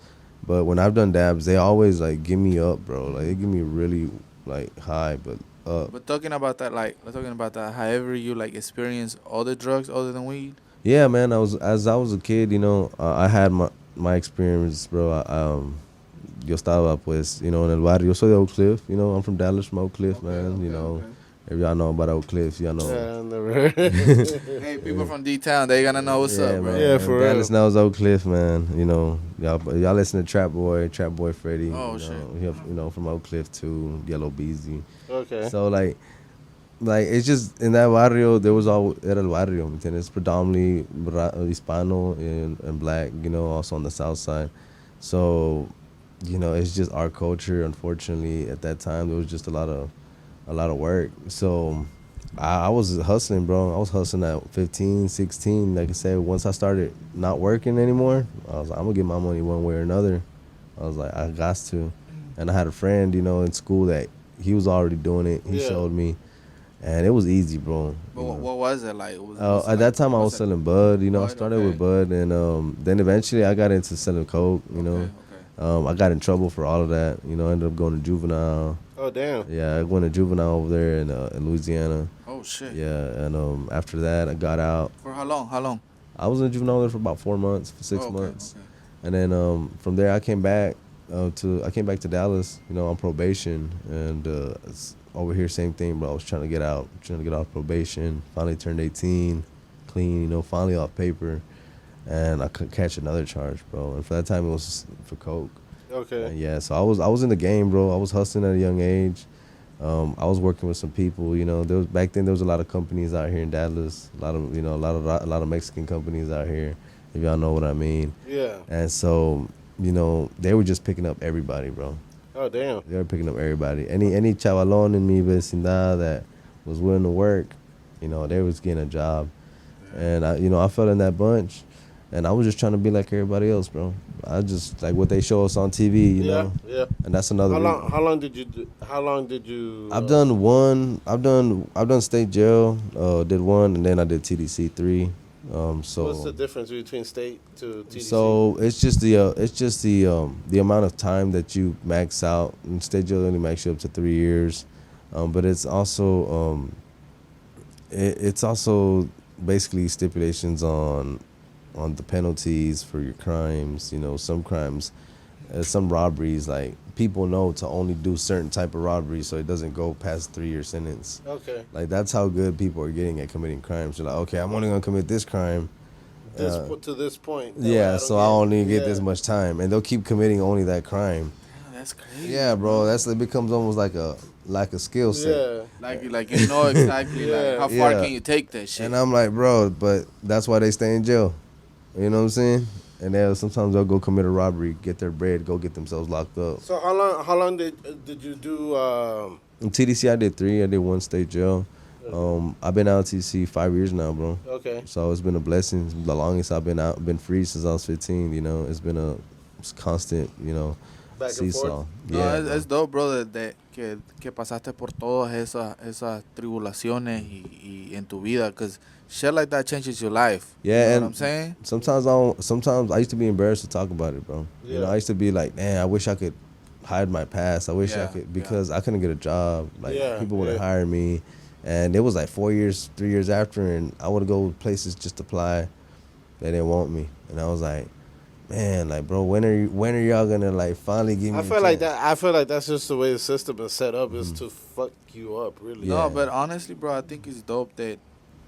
But when I've done dabs, they always like give me up, bro. Like they give me really like high, but up. But talking about that, however you, like, experience other drugs other than weed. Yeah, man. As I was a kid, you know, I had my experience, bro. Yo estaba, pues, you know, en el barrio. Yo soy de Oak Cliff, you know. I'm from Dallas, from Oak Cliff, man. You know, if y'all know about Oak Cliff, y'all know. Yeah, I never. Hey, people from D-Town, they gonna know what's up, bro. man. Yeah, for real. Dallas knows Oak Cliff, man. You know, y'all listen to Trap Boy Freddy. Oh, you know, shit. You know, from Oak Cliff too, Yellow Beezy. Okay. So like it's just in that barrio there was all era el barrio, ¿me entiendes? Predominantly Hispano and black, you know, also on the south side. So, you know, it's just our culture. Unfortunately, at that time there was just a lot of work. So I was hustling, bro. I was hustling at 15, 16. Like I said, once I started not working anymore, I was like, I'm gonna get my money one way or another. I was like, I got to. And I had a friend, you know, in school that he was already doing it. He showed me. And it was easy, bro. But what was it like? At that time, I was selling bud. You know, I started with bud, and then eventually I got into selling coke. You know, I got in trouble for all of that. You know, I ended up going to juvenile. Oh damn. Yeah, I went to juvenile over there in Louisiana. Oh shit. Yeah, and after that, I got out. For how long? How long? I was in juvenile there for about 4 months, for 6 months, and then from there I came back to Dallas. You know, on probation, and over here, same thing, bro. I was trying to get off probation. Finally turned 18, clean, you know, finally off paper. And I couldn't catch another charge, bro. And for that time, it was for coke. Okay. And yeah, so I was in the game, bro. I was hustling at a young age. I was working with some people, you know. Back then there was a lot of companies out here in Dallas. A lot of Mexican companies out here, if y'all know what I mean. Yeah. And so, you know, they were just picking up everybody, bro. Oh damn. They were picking up everybody. Any chavalón in mi vecindad that was willing to work, they was getting a job. And I fell in that bunch, and I was just trying to be like everybody else, bro. I just like what they show us on TV, you know. Yeah. And that's another. How long did you do? How long did you? I've done one. I've done state jail. Did one, and then I did TDC 3. So what's the difference between state to TDC? So it's just the amount of time that you max out. And state jail only max you up to 3 years, but it's also it's also basically stipulations on the penalties for your crimes. Some crimes, some robberies, like people know to only do certain type of robberies, so it doesn't go past 3-year sentence. Okay. Like that's how good people are getting at committing crimes. They're like, okay, I'm only gonna commit this crime. To this point. Yeah, so I only get this much time, and they'll keep committing only that crime. That's crazy. Yeah, bro, it becomes almost like a skill set. Yeah. Like exactly like how far can you take that shit? And I'm like, bro, but that's why they stay in jail. You know what I'm saying? And sometimes they'll go commit a robbery, get their bread, go get themselves locked up. So how long did you do? In TDC, I did 3. I did 1 state jail. I've been out of TDC 5 years now, bro. Okay. So it's been a blessing. The longest I've been free since I was 15. It's been a constant, Back and seesaw. forth. Yeah, No, es dope, bro, que pasaste por todas esas tribulaciones y en tu vida, because shit like that changes your life. Yeah, you know and what I'm saying? Sometimes I used to be embarrassed to talk about it, bro. Yeah. I used to be like, man, I wish I could hide my past. I wish I Yeah, could, because I couldn't get a job. Like Yeah, people wouldn't yeah. hire me, and it was like 4 years, 3 years after, and I would go places just to apply. They didn't want me, and I was like, man, like, bro, when are y'all gonna like finally give me? I feel like that's just the way the system is set up, is to fuck you up, really. Yeah. No, but honestly, bro, I think it's dope that,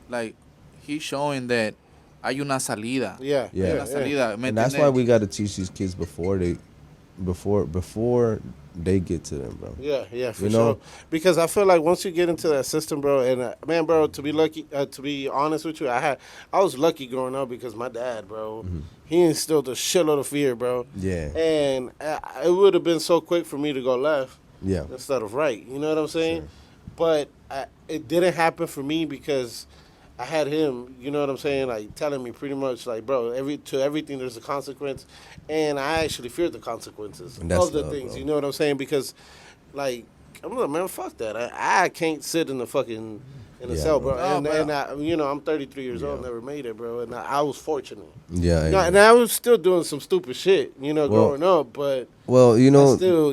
like, he's showing that hay una salida. Yeah. Yeah. Hay una salida. ¿Me And that's entiendes? why we got to teach these kids before they get to them, bro. Yeah, for You know? sure. Because I feel like once you get into that system, bro, and man, bro, to be honest with you, I was lucky growing up because my dad, bro, he instilled a shitload of fear, bro. Yeah. And it would have been so quick for me to go left Yeah. instead of right. You know what I'm saying? Sure. But it didn't happen for me because I had him, you know what I'm saying, like telling me pretty much like, bro, to everything there's a consequence, and I actually feared the consequences And that's of the love, things, bro. you know what I'm saying? Because, like, I'm like, man, fuck that. I can't sit in the fucking in a Yeah, cell, bro. bro. And I'm 33 years old, never made it, bro, and I was fortunate. Yeah. No, and I was still doing some stupid shit, growing up, but Well, I still,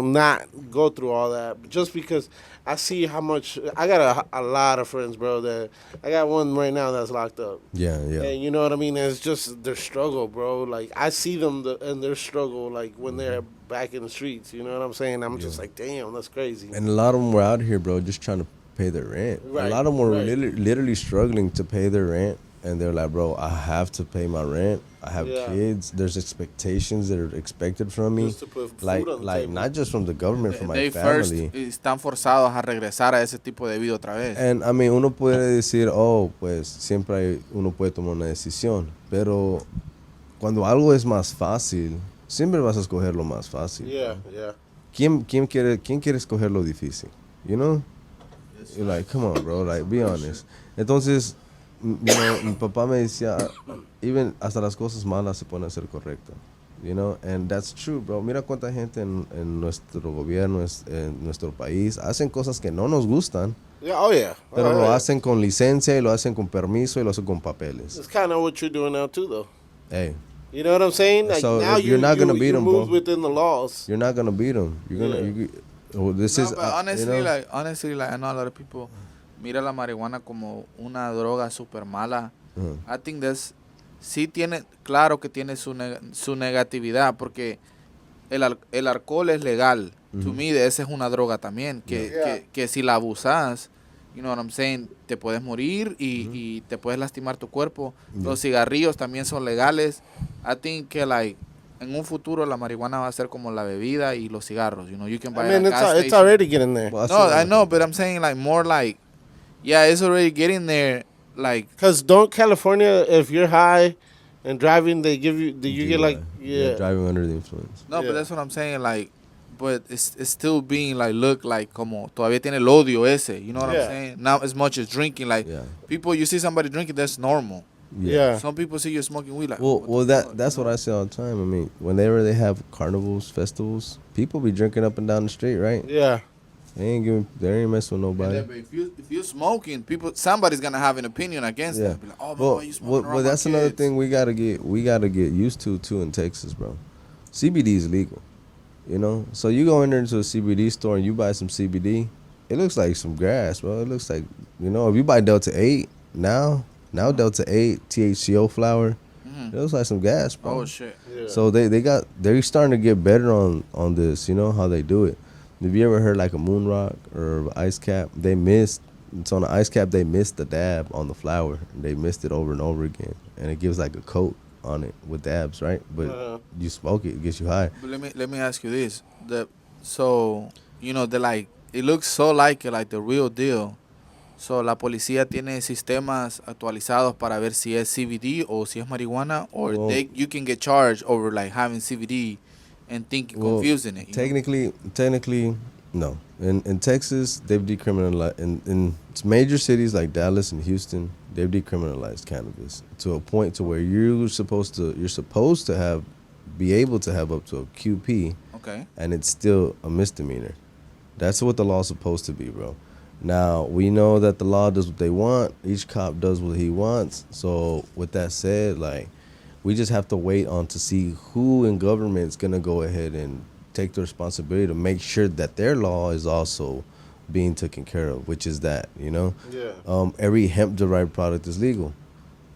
not go through all that just because I see how much I got a lot of friends, bro. That I got one right now that's locked up. Yeah. And you know what I mean? And it's just their struggle, bro. Like I see them and their struggle, like when they're back in the streets. You know what I'm saying? I'm just like, damn, that's crazy. And a lot of them were out here, bro, just trying to pay their rent. Right, A lot of them were right. literally struggling to pay their rent, and they're like, bro, I have to pay my rent. I have Yeah. kids. There's expectations that are expected from me. Just to put food Like, on the like table. not just from the government, from my They first family. están forzados a regresar a ese tipo de vida otra vez. And I mean, uno puede decir, oh, pues siempre uno puede tomar una decisión, pero cuando algo es más fácil, siempre vas a escoger lo más fácil. Yeah. ¿Quién quiere escoger lo difícil? You know? You're like, come on, bro, like, be honest. Entonces, mi papá me decía, even hasta las cosas malas se pueden hacer correctas. You know, and that's true, bro. Mira cuánta gente en nuestro gobierno, en nuestro país, hacen cosas que no nos gustan, Yeah. Oh yeah. pero Oh, lo yeah. hacen con licencia y lo hacen con permiso y lo hacen con papeles. It's kind of what you're doing now too, though. Hey, You know what I'm saying? Like So, now you're not gonna beat you them, move bro. within the laws. you're not gonna beat them. You're gonna. Yeah. This No, is but honestly, you know? honestly, I know a lot of people mira la marihuana como una droga super mala. I think sí tiene, claro que tiene su negatividad, porque el alcohol es legal. To me, esa es una droga también, que si la abusas, you know what I'm saying, te puedes morir y te puedes lastimar tu cuerpo. Los cigarrillos también son legales. I think que en un futuro la marihuana va a ser como la bebida y los cigarros. You know, you can buy I mean, it at gas it's station. already getting there. Well, No, I know, but I'm saying more yeah, it's already getting there. Because don't California, if you're high and driving, they give you, you get like, Yeah, yeah. driving under the influence. No, Yeah. but that's what I'm saying. but it's still being like look like como todavía tiene el odio ese. You know what I'm saying? Not as much as drinking. Like people, you see somebody drinking, that's normal. Yeah. Some people see you smoking weed like. Well, that's what I say all the time. I mean, whenever they have carnivals, festivals, people be drinking up and down the street, right? Yeah. They ain't messing with nobody. Yeah, but if you're smoking, somebody's gonna have an opinion against that. Be like, oh, man, why you smoking around well, that's my another kids? thing we gotta get used to too in Texas, bro. CBD is legal, you know. So you go in there into a CBD store and you buy some CBD, it looks like some grass, bro. It looks like, you know, if you buy Delta 8 now Delta 8 THCO flower, it looks like some gas, bro. Oh shit. Yeah. So they're starting to get better on this, you know how they do it. Have you ever heard like a moon rock or ice cap? It's on the ice cap, they missed the dab on the flower. They missed it over and over again. And it gives like a coat on it with dabs, right? But you smoke it gets you high. But let me ask you this. So, you know, it looks so like the real deal. So, la policía tiene sistemas actualizados para ver si es CBD o si es marihuana, or you can get charged over like having CBD and confusing it. Technically, no. In Texas, they've decriminalized. In major cities like Dallas and Houston, they've decriminalized cannabis to a point to where you're supposed to be able to have up to a QP. Okay. And it's still a misdemeanor. That's what the law's supposed to be, bro. Now, we know that the law does what they want. Each cop does what he wants. So, with that said, like, we just have to wait on to see who in government is going to go ahead and take the responsibility to make sure that their law is also being taken care of, which is that, you know? Yeah. Every hemp-derived product is legal.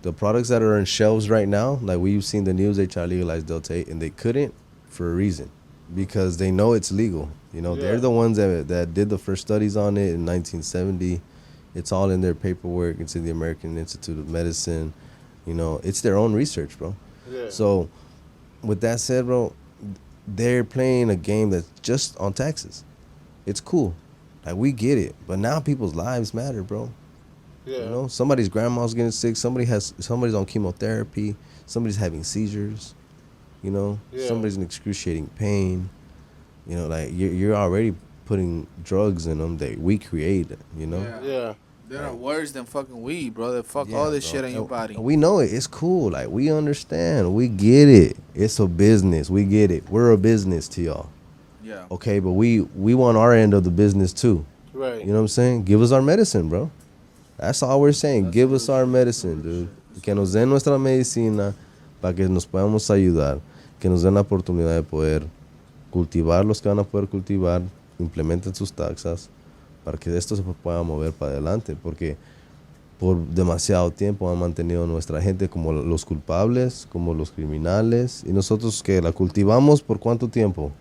The products that are on shelves right now, like we've seen the news, they try to legalize Delta 8, and they couldn't for a reason, because they know it's legal. You know, they're the ones that did the first studies on it in 1970. It's all in their paperwork. It's in the American Institute of Medicine. You know, it's their own research, bro. Yeah. So, with that said, bro, they're playing a game that's just on taxes. It's cool. Like, we get it. But now people's lives matter, bro. Yeah. You know, somebody's grandma's getting sick. Somebody's on chemotherapy. Somebody's having seizures. You know, somebody's in excruciating pain. You know, like, you're already putting drugs in them that we created, you know? Yeah. There are worse than fucking weed, bro. That fuck all this shit in your body. We know it. It's cool. Like, we understand. We get it. It's a business. We get it. We're a business to y'all. Yeah. Okay, but we want our end of the business too. Right. You know what I'm saying? Give us our medicine, bro. That's all we're saying. Give us our medicine, dude. Que nos den nuestra medicina para que nos podamos ayudar. Que nos den la oportunidad de poder cultivar los que van a poder cultivar, implementen sus taxas para que esto se pueda mover para adelante, porque por demasiado tiempo han mantenido a nuestra gente como los culpables, como los criminales, y nosotros que la cultivamos por cuánto tiempo,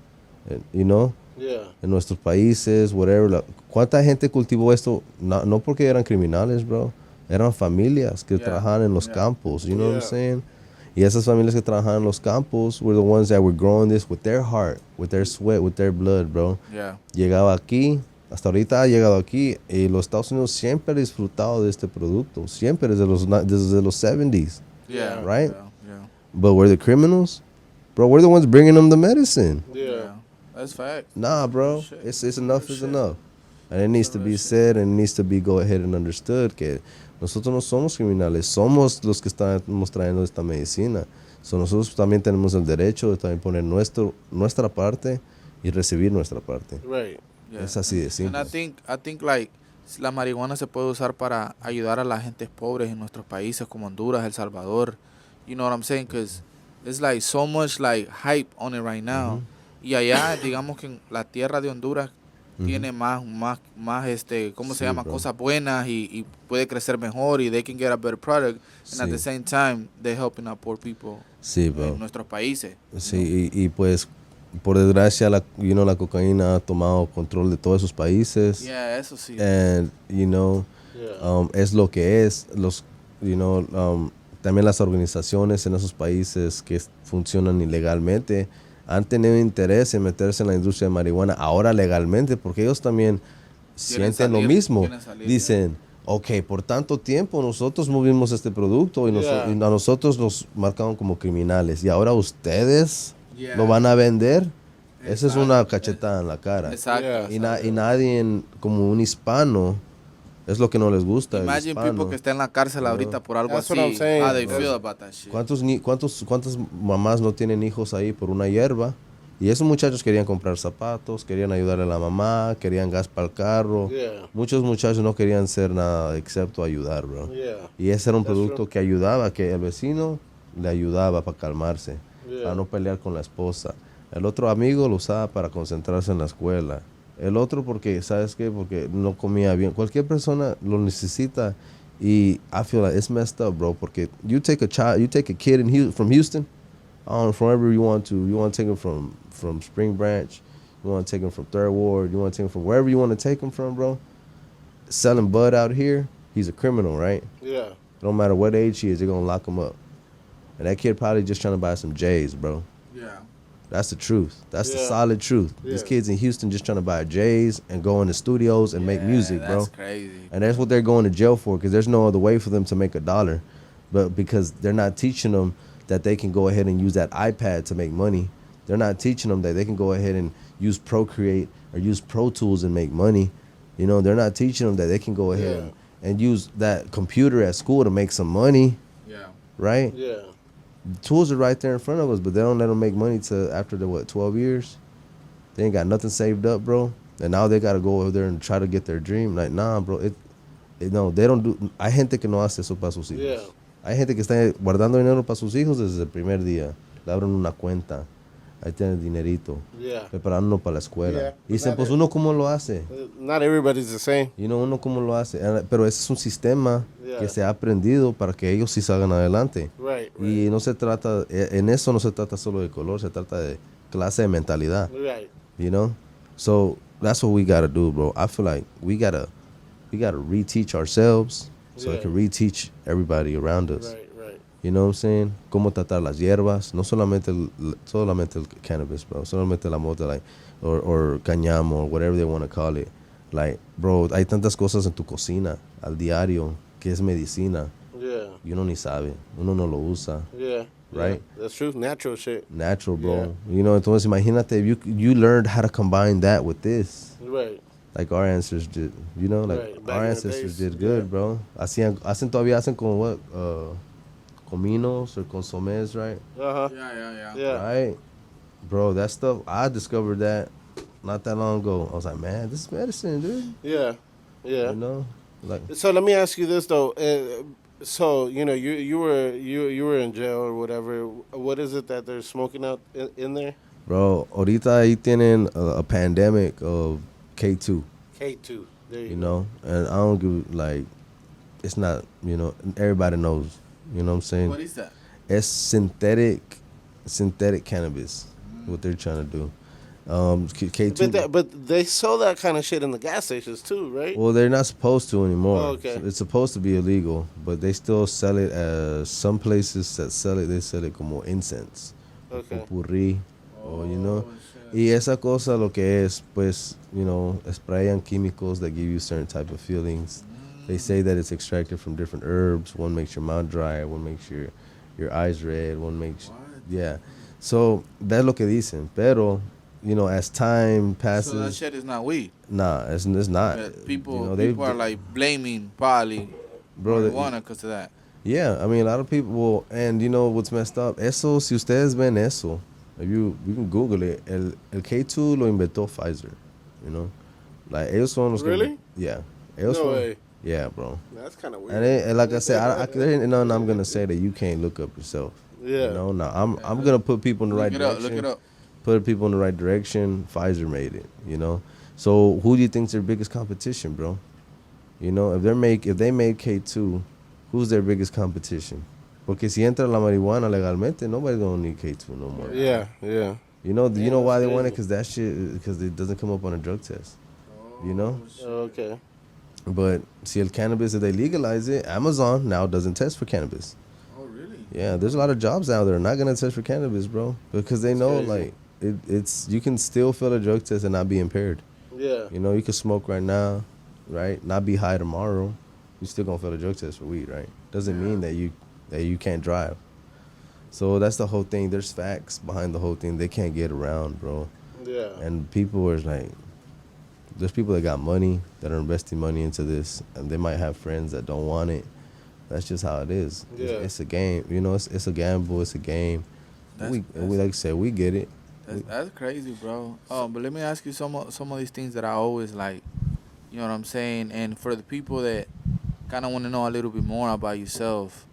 you know, en nuestros países, whatever. ¿Cuánta gente cultivó esto? No porque eran criminales, bro, eran familias que trabajaban en los campos, you know what I'm saying? Y esas familias que trabajaban en los campos were the ones that were growing this with their heart, with their sweat, with their blood, bro. Yeah. Llegaba aquí, hasta ahorita ha llegado aquí, y los Estados Unidos siempre han disfrutado de este producto, siempre desde los 70s. Yeah. Right? Yeah. But we're the criminals? Bro, we're the ones bringing them the medicine. Yeah. That's fact. Nah, bro. It's enough is enough. And it needs to be said, and it needs to be go ahead and understood que nosotros no somos criminales, somos los que estamos trayendo esta medicina. So nosotros también tenemos el derecho de también poner nuestra parte y recibir nuestra parte. Right. Yeah. Es así de simple. And I think like la marihuana se puede usar para ayudar a las gentes pobres en nuestros países como Honduras, El Salvador. You know what I'm saying? Because it's like so much like hype on it right now. Y allá, digamos que en la tierra de Honduras tiene más ¿cómo se llama? Bro. Cosas buenas y puede crecer mejor y they can get a better product. And at the same time, they're helping out poor people en nuestros países. Sí, y pues, por desgracia, la cocaína ha tomado control de todos esos países. Yeah, eso sí. And, you know, es lo que es. También las organizaciones en esos países que funcionan ilegalmente han tenido interés en meterse en la industria de marihuana ahora legalmente, porque ellos también sienten lo mismo. Dicen, ok, por tanto tiempo nosotros movimos este producto y a nosotros nos marcaron como criminales, y ahora ustedes lo van a vender. Esa es una cachetada en la cara. Exacto. Yeah. Y nadie, como un hispano, es lo que no les gusta. El Imagine hispano. people que están en la cárcel ahorita por algo That's así. what I'm saying. How they That's- feel about that shit. ¿Cuántas mamás no tienen hijos ahí por una hierba? Y esos muchachos querían comprar zapatos, querían ayudarle a la mamá, querían gas para el carro. Yeah. Muchos muchachos no querían hacer nada excepto ayudar, bro. Yeah. Y ese era un That's producto true. que ayudaba, que el vecino le ayudaba para calmarse, Yeah. para no pelear con la esposa. El otro amigo lo usaba para concentrarse en la escuela. El otro porque, ¿sabes qué? Porque no comía bien. Cualquier persona lo necesita. Y I feel like it's messed up, bro. Porque you take a kid from Houston, from wherever you want to. You want to take him from Spring Branch. You want to take him from Third Ward. You want to take him from wherever you want to take him from, bro. Selling bud out here, he's a criminal, right? Yeah. No matter what age he is, they're gonna lock him up. And that kid probably just trying to buy some J's, bro. Yeah. That's the truth. That's the Yeah. solid truth. This Yeah. kid's in Houston just trying to buy J's and go in the studios and make music, bro. That's crazy. And that's what they're going to jail for, because there's no other way for them to make $1. But because they're not teaching them that they can go ahead and use that iPad to make money. They're not teaching them that they can go ahead and use Procreate or use Pro Tools and make money. You know, they're not teaching them that they can go ahead and use that computer at school to make some money, Yeah. right? Yeah. The tools are right there in front of us, but they don't let them make money till after the 12 years. They ain't got nothing saved up, bro. And now they got to go over there and try to get their dream. Like, nah, bro. No, they don't do. Hay gente que no hace eso para sus hijos. Yeah. Hay gente que está guardando dinero para sus hijos desde el primer día. Le abren una cuenta. Ahí tienen dinerito. Yeah. Preparándonos para la escuela. Yeah. Y dicen, pues uno cómo lo hace. Not everybody's the same. You know, uno cómo lo hace. Pero ese es un sistema Yeah. que se ha aprendido para que ellos sí salgan adelante. Right. Y no se trata, en eso no se trata solo de color, se trata de clase de mentalidad, Right. you know? So that's what we gotta do, bro. I feel like we gotta reteach ourselves so we Yeah. can reteach everybody around us. Right. Right. You know what I'm saying? Cómo tratar las hierbas, no solamente el cannabis, bro, solamente la mota, like, or cañamo, or whatever they want to call it. Like, bro, hay tantas cosas en tu cocina al diario que es medicina. Yeah. Y uno ni sabe, uno no lo usa. Yeah. Right. Yeah. That's true. Natural shit. Natural, bro. You know, entonces imagínate, you learned how to combine that with this. Right. Like our ancestors did, you know, like Right, back our in the ancestors days, did good, yeah. bro. Todavía hacen con what, cominos or consomés, right? Uh huh. Yeah. Yeah. Right, bro. That stuff I discovered that not that long ago. I was like, man, this is medicine, dude. Yeah. Yeah. You know, like So let me ask you this though. So you know you were in jail or whatever. What is it that they're smoking out in there? bro. Ahorita ahí tienen a pandemic of K2. K2. There you, You go. know, and I don't give like, it's not, you know, everybody knows, you know what I'm saying? What is that? It's synthetic cannabis, what they're trying to do. K2. But they sell that kind of shit in the gas stations too, right? Well, they're not supposed to anymore. Oh, okay. It's supposed to be illegal, but they still sell it as some places that sell it. They sell it como incense, Okay. purrí, or you know. Y esa cosa lo que es, pues, you know, sprayan chemicals that give you certain type of feelings. They say that it's extracted from different herbs. One makes your mouth dry, one makes your eyes red, one makes, yeah. So that's lo que dicen. Pero, you know, as time passes, So that shit is not weed. nah, it's not. But people, you know, people are like blaming probably bro, marijuana because of that. yeah, I mean, a lot of people will, and you know what's messed up? Eso, si ustedes ven eso, if you can Google it, el K2 lo inventó Pfizer, you know? Like, ellos son los Really? que, yeah. Ellos No son, way. yeah, bro. That's kind of weird. And like I said, there ain't nothing I'm gonna say that you can't look up yourself. Yeah. You know, now I'm gonna put people in the right direction. Look it up. Put people in the right direction. Pfizer made it, you know. So who do you think's their biggest competition, bro? You know, if they made K2, who's their biggest competition? Porque si entra la marihuana legalmente, nobody's gonna need K2 no more. Yeah. Yeah. You know why they that's want crazy. it? Because that shit, because it doesn't come up on a drug test. You know. Okay. But see, el cannabis, if they legalize it, Amazon now doesn't test for cannabis. Oh, really? Yeah, there's a lot of jobs out there not gonna test for cannabis, bro, because they know crazy. like it's you can still fail a drug test and not be impaired. Yeah. You know, you can smoke right now, right? Not be high tomorrow. You still gonna fail a drug test for weed, right? Doesn't mean that you can't drive. So that's the whole thing. There's facts behind the whole thing. They can't get around, bro. Yeah. And people are like, there's people that got money that are investing money into this, and they might have friends that don't want it. That's just how it is. Yeah. It's a game, you know. It's a gamble. It's a game. We like I said, we get it. That's crazy, bro. But let me ask you some of these things that I always like. You know what I'm saying? And for the people that kind of want to know a little bit more about yourself,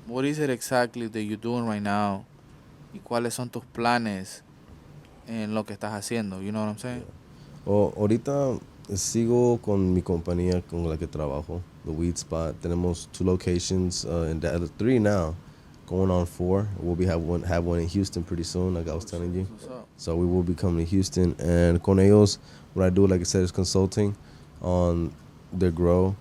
what is it exactly that you're doing right now? ¿Y cuáles son tus planes en lo que estás haciendo? You know what I'm saying? Ahorita sigo con mi compañía con la que trabajo, the Weed Spot. Tenemos 2 locations in Dallas, 3 now, going on 4. We'll have one in Houston pretty soon, like I was telling you. What's up? So we will be coming to Houston, and con ellos, what I do, like I said, is consulting on their grow.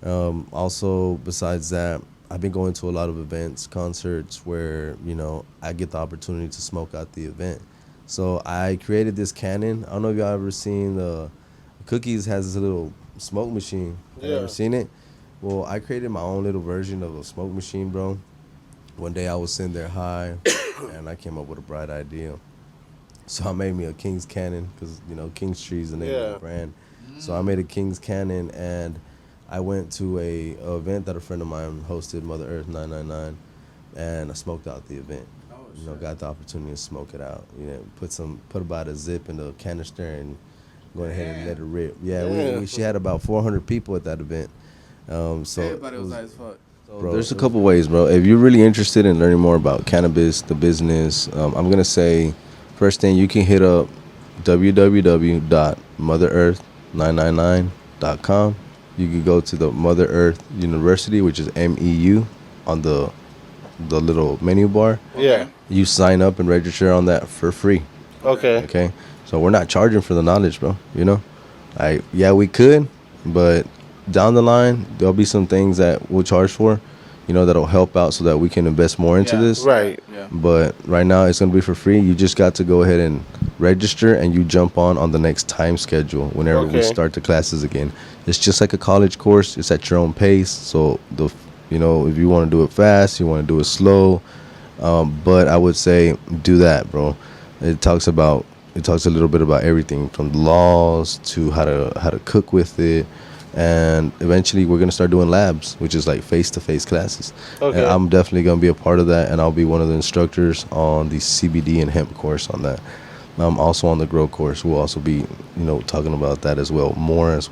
Also, besides that, I've been going to a lot of events, concerts where, you know, I get the opportunity to smoke out the event. So I created this cannon. I don't know if y'all ever seen the Cookies has this little smoke machine. Have you ever seen it? Well, I created my own little version of a smoke machine, bro. One day I was sitting there high, and I came up with a bright idea. So I made me a King's Cannon because, you know, Kingztree is the name of the brand. So I made a King's Cannon, and I went to a event that a friend of mine hosted, Mother Earth 999, and I smoked out the event. You know, got the opportunity to smoke it out. You know, put about a zip in the canister and go ahead and let it rip. Yeah, she had about 400 people at that event. So Everybody was high as fuck. Bro, there's a couple ways, bro. If you're really interested in learning more about cannabis, the business, I'm gonna say, first thing, you can hit up www.motherearth999.com. You can go to the Mother Earth University, which is MEU, on the little menu bar. Yeah. You sign up and register on that for free. Okay. So we're not charging for the knowledge, bro. You know, we could, but down the line there'll be some things that we'll charge for, you know, that'll help out so that we can invest more into this. Right. Yeah. But right now it's gonna be for free. You just got to go ahead and register, and you jump on the next time schedule whenever we start the classes again. It's just like a college course. It's at your own pace. So you know, if you want to do it fast, you want to do it slow. But I would say do that, bro. It talks a little bit about everything from the laws to how to cook with it, and eventually we're gonna start doing labs, which is like face-to-face classes. And I'm definitely gonna be a part of that, and I'll be one of the instructors on the CBD and hemp course on that. Also on the grow course, we'll also be, you know, talking about that as well more as